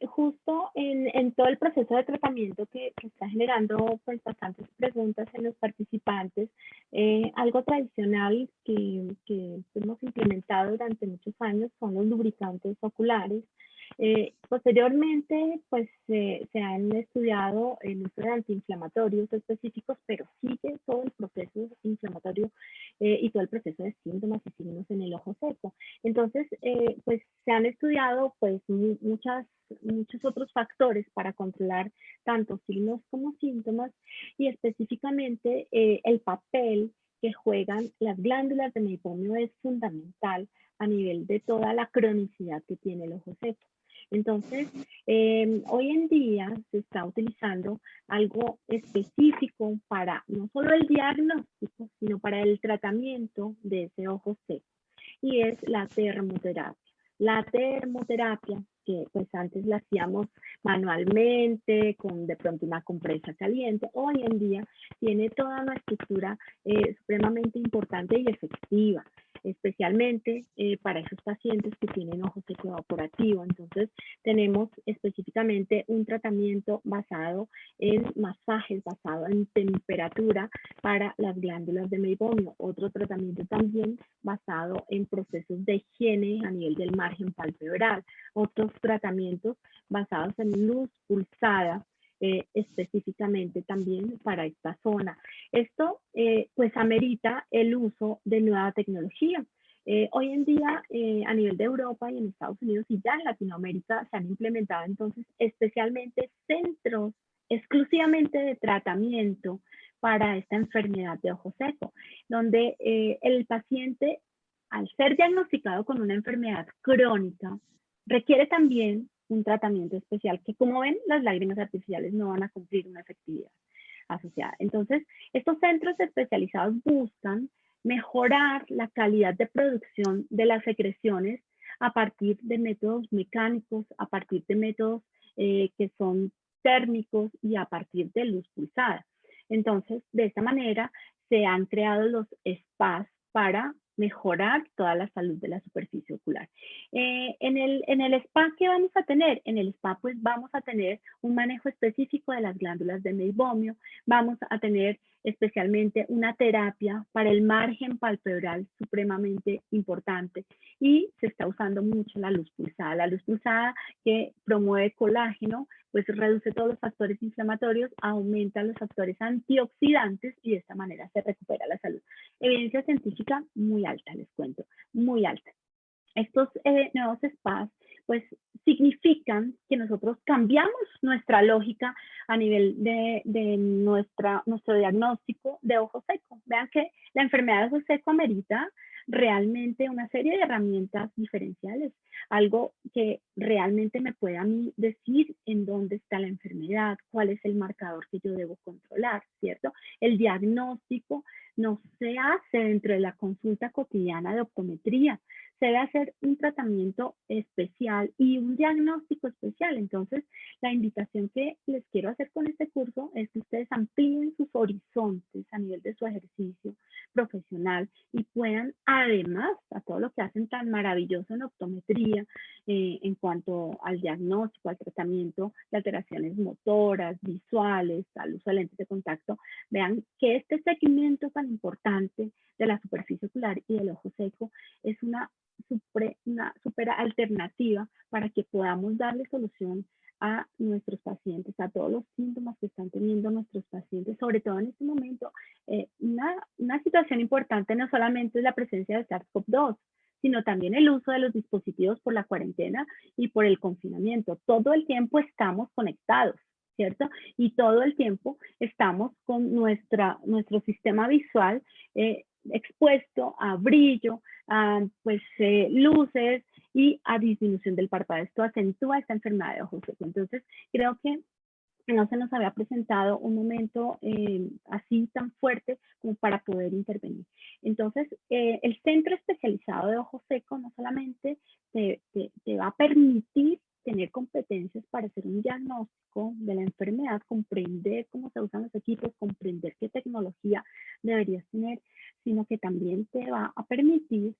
S1: justo en todo el proceso de tratamiento que está generando pues bastantes preguntas en los participantes, algo tradicional que hemos implementado durante muchos años son los lubricantes oculares. Posteriormente, pues se han estudiado el uso de antiinflamatorios específicos, pero sigue todo el proceso inflamatorio y todo el proceso de síntomas y signos en el ojo seco. Entonces, pues se han estudiado pues muchos otros factores para controlar tanto signos como síntomas y específicamente el papel que juegan las glándulas de meiomio es fundamental a nivel de toda la cronicidad que tiene el ojo seco. Entonces, hoy en día se está utilizando algo específico para no solo el diagnóstico, sino para el tratamiento de ese ojo seco, y es la termoterapia. La termoterapia, que pues antes la hacíamos manualmente, con de pronto una compresa caliente, hoy en día tiene toda una estructura supremamente importante y efectiva, especialmente para esos pacientes que tienen ojo seco evaporativo. Entonces, tenemos específicamente un tratamiento basado en masajes, basado en temperatura para las glándulas de meiomio. Otro tratamiento también basado en procesos de higiene a nivel del margen palpebral. Otros tratamientos basados en luz pulsada, específicamente también para esta zona. Esto pues amerita el uso de nueva tecnología. Hoy en día a nivel de Europa y en Estados Unidos y ya en Latinoamérica se han implementado entonces especialmente centros exclusivamente de tratamiento para esta enfermedad de ojo seco, donde el paciente, al ser diagnosticado con una enfermedad crónica, requiere también un tratamiento especial que, como ven, las lágrimas artificiales no van a cumplir una efectividad asociada. Entonces, estos centros especializados buscan mejorar la calidad de producción de las secreciones a partir de métodos mecánicos, a partir de métodos que son térmicos y a partir de luz pulsada. Entonces, de esta manera se han creado los spas para mejorar toda la salud de la superficie ocular. En el spa, ¿qué vamos a tener? En el spa, pues vamos a tener un manejo específico de las glándulas de meibomio, vamos a tener especialmente una terapia para el margen palpebral supremamente importante y se está usando mucho la luz pulsada que promueve colágeno, pues reduce todos los factores inflamatorios, aumenta los factores antioxidantes y de esta manera se recupera la salud. Evidencia científica muy alta, les cuento, muy alta. Estos nuevos spas pues significan que nosotros cambiamos nuestra lógica a nivel de nuestro diagnóstico de ojo seco. Vean que la enfermedad de ojo seco amerita realmente una serie de herramientas diferenciales, algo que realmente me pueda a mí decir en dónde está la enfermedad, cuál es el marcador que yo debo controlar, ¿cierto? El diagnóstico no se hace dentro de la consulta cotidiana de optometría, se debe hacer un tratamiento especial y un diagnóstico especial. Entonces, la invitación que les quiero hacer con este curso es que ustedes amplíen sus horizontes a nivel de su ejercicio profesional y puedan, además, a todo lo que hacen tan maravilloso en optometría, en cuanto al diagnóstico, al tratamiento de alteraciones motoras, visuales, al uso de lentes de contacto, vean que este segmento tan importante de la superficie ocular y del ojo seco es una super alternativa para que podamos darle solución a nuestros pacientes, a todos los síntomas que están teniendo nuestros pacientes, sobre todo en este momento. Una situación importante no solamente es la presencia de SARS-CoV-2, sino también el uso de los dispositivos por la cuarentena y por el confinamiento. Todo el tiempo estamos conectados, ¿cierto? Y todo el tiempo estamos con nuestro sistema visual expuesto a brillo, a luces y a disminución del párpado. Esto acentúa esta enfermedad de ojo seco. Entonces, creo que no se nos había presentado un momento así tan fuerte como para poder intervenir. Entonces, el centro especializado de ojo seco no solamente te va a permitir tener competencias para hacer un diagnóstico de la enfermedad, comprender cómo se usan los equipos, comprender qué tecnología deberías tener, sino que también te va a permitir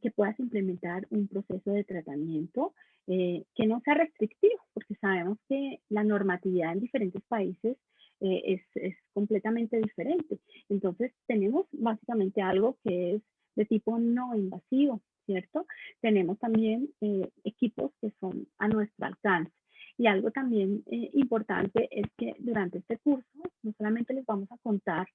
S1: que puedas implementar un proceso de tratamiento que no sea restrictivo, porque sabemos que la normatividad en diferentes países es completamente diferente. Entonces, tenemos básicamente algo que es de tipo no invasivo, ¿cierto? Tenemos también equipos que son a nuestro alcance. Y algo también importante es que durante este curso no solamente les vamos a contar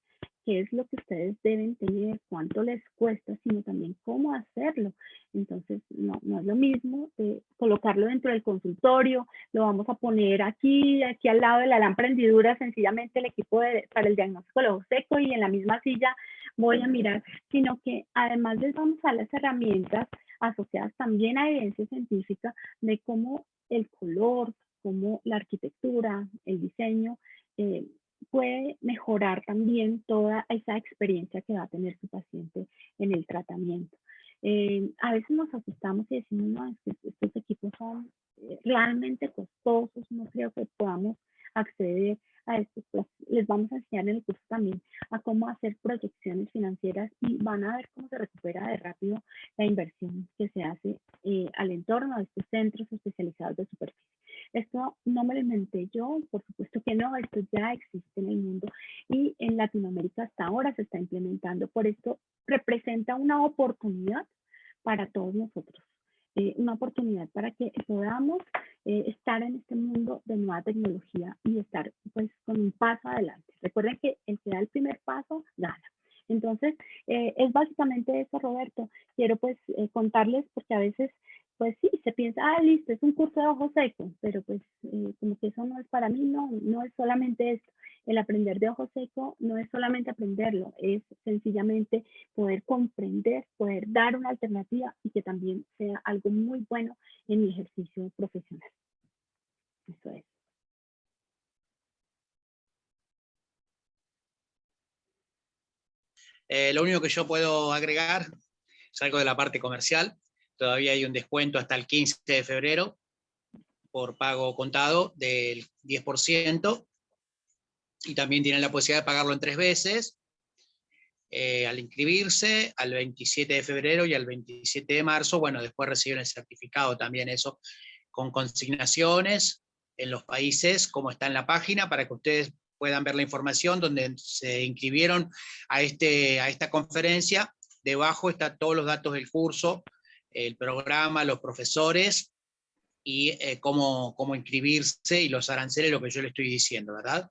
S1: qué es lo que ustedes deben tener, cuánto les cuesta, sino también cómo hacerlo. Entonces, no es lo mismo colocarlo dentro del consultorio, lo vamos a poner aquí al lado de la lámpara hendidura, sencillamente el equipo para el diagnóstico del ojo seco, y en la misma silla voy a mirar, sino que además les vamos a dar las herramientas asociadas también a evidencia científica de cómo el color, cómo la arquitectura, el diseño, puede mejorar también toda esa experiencia que va a tener su paciente en el tratamiento. A veces nos asustamos y decimos, no, es que estos equipos son realmente costosos, no creo que podamos acceder a esto. Pues les vamos a enseñar en el curso también a cómo hacer proyecciones financieras y van a ver cómo se recupera de rápido la inversión que se hace al entorno de estos centros especializados de superficie. Esto no me lo inventé yo, por supuesto que no, esto ya existe en el mundo y en Latinoamérica hasta ahora se está implementando. Por esto representa una oportunidad para todos nosotros, una oportunidad para que podamos estar en este mundo de nueva tecnología y estar pues con un paso adelante. Recuerden que el que da el primer paso gana. Entonces, es básicamente eso, Roberto. Quiero pues contarles, porque a veces pues sí, se piensa, listo, es un curso de ojo seco, pero pues como que eso no es para mí, no es solamente esto. El aprender de ojo seco no es solamente aprenderlo, es sencillamente poder comprender, poder dar una alternativa y que también sea algo muy bueno en mi ejercicio profesional. Eso es.
S3: Lo único que yo puedo agregar es algo de la parte comercial. Todavía hay un descuento hasta el 15 de febrero por pago contado del 10%, y también tienen la posibilidad de pagarlo en 3 veces al inscribirse, al 27 de febrero y al 27 de marzo. Bueno, después reciben el certificado también, eso, con consignaciones en los países, como está en la página, para que ustedes puedan ver la información donde se inscribieron a esta conferencia. Debajo están todos los datos del curso, el programa, los profesores y cómo inscribirse y los aranceles, lo que yo le estoy diciendo, ¿verdad?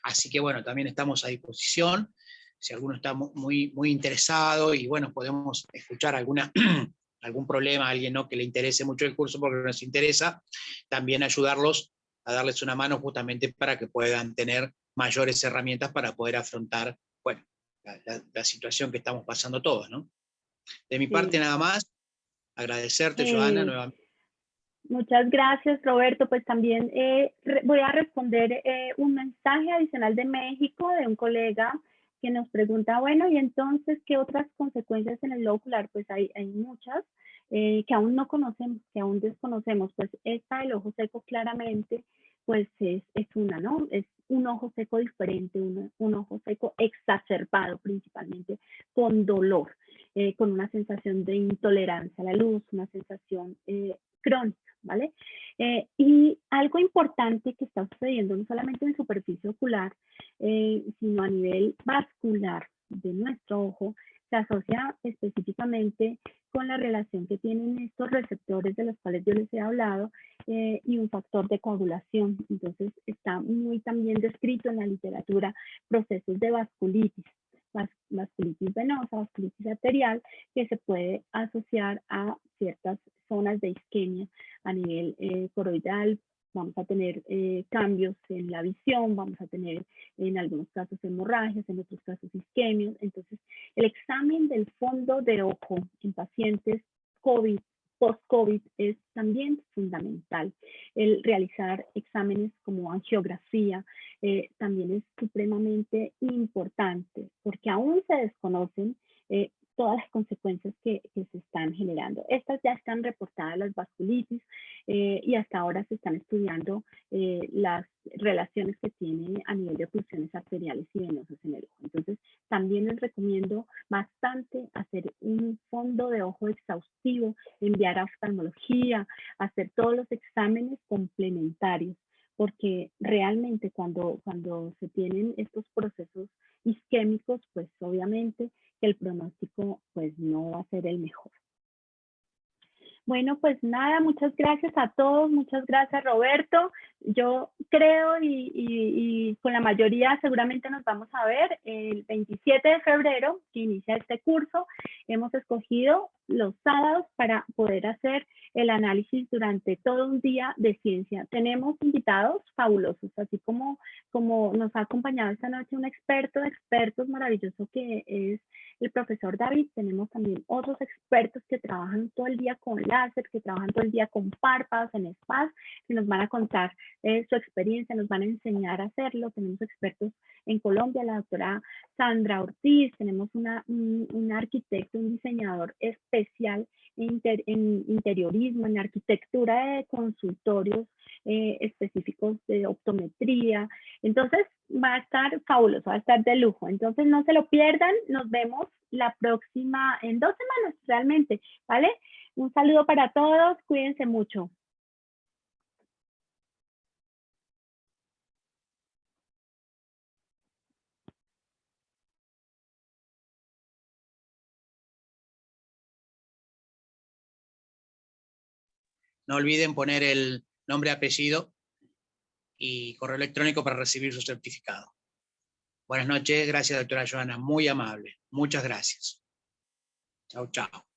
S3: Así que bueno, también estamos a disposición. Si alguno está muy interesado y bueno, podemos escuchar algún problema a alguien, ¿no?, que le interese mucho el curso, porque nos interesa también ayudarlos a darles una mano justamente para que puedan tener mayores herramientas para poder afrontar, bueno, la situación que estamos pasando todos, ¿no? De mi parte nada más, agradecerte, Joana, nuevamente.
S1: Muchas gracias, Roberto. Pues también voy a responder un mensaje adicional de México, de un colega que nos pregunta, bueno, y entonces, ¿qué otras consecuencias en el globo ocular? Pues hay muchas que aún no conocemos, que aún desconocemos. Pues esta del ojo seco claramente, pues es una, ¿no? Es un ojo seco diferente, un ojo seco exacerbado principalmente, con dolor, con una sensación de intolerancia a la luz, una sensación crónica, ¿vale? Y algo importante que está sucediendo no solamente en superficie ocular, sino a nivel vascular de nuestro ojo, se asocia específicamente con la relación que tienen estos receptores de los cuales yo les he hablado y un factor de coagulación. Entonces está muy también descrito en la literatura procesos de vasculitis, vasculitis venosa, vasculitis arterial, que se puede asociar a ciertas zonas de isquemia a nivel coroidal. Vamos a tener cambios en la visión, vamos a tener en algunos casos hemorragias, en otros casos isquemias. Entonces, el examen del fondo de ojo en pacientes COVID, post-COVID, es también fundamental. El realizar exámenes como angiografía también es supremamente importante, porque aún se desconocen todas las consecuencias que se están generando. Estas ya están reportadas, las vasculitis, y hasta ahora se están estudiando las relaciones que tiene a nivel de oclusiones arteriales y venosas en el ojo. Entonces, también les recomiendo bastante hacer un fondo de ojo exhaustivo, enviar a oftalmología, hacer todos los exámenes complementarios, porque realmente cuando se tienen estos procesos isquémicos, pues obviamente que el pronóstico pues no va a ser el mejor. Bueno, pues nada, muchas gracias a todos, muchas gracias Roberto. Yo creo y con la mayoría seguramente nos vamos a ver el 27 de febrero que inicia este curso. Hemos escogido los sábados para poder hacer el análisis durante todo un día de ciencia. Tenemos invitados fabulosos, así como nos ha acompañado esta noche un experto de expertos maravilloso que es el profesor David. Tenemos también otros expertos que trabajan todo el día con láser, que trabajan todo el día con párpados en SPAS, que nos van a contar su experiencia, nos van a enseñar a hacerlo. Tenemos expertos en Colombia, la doctora Sandra Ortiz, tenemos un arquitecto, un diseñador especial en interiorismo, en arquitectura de consultorios específicos de optometría. Entonces va a estar fabuloso, va a estar de lujo. Entonces no se lo pierdan, nos vemos la próxima, en 2 semanas realmente, ¿vale? Un saludo para todos, cuídense mucho.
S3: No olviden poner el nombre, apellido y correo electrónico para recibir su certificado. Buenas noches, gracias doctora Joana, muy amable. Muchas gracias. Chao, chao.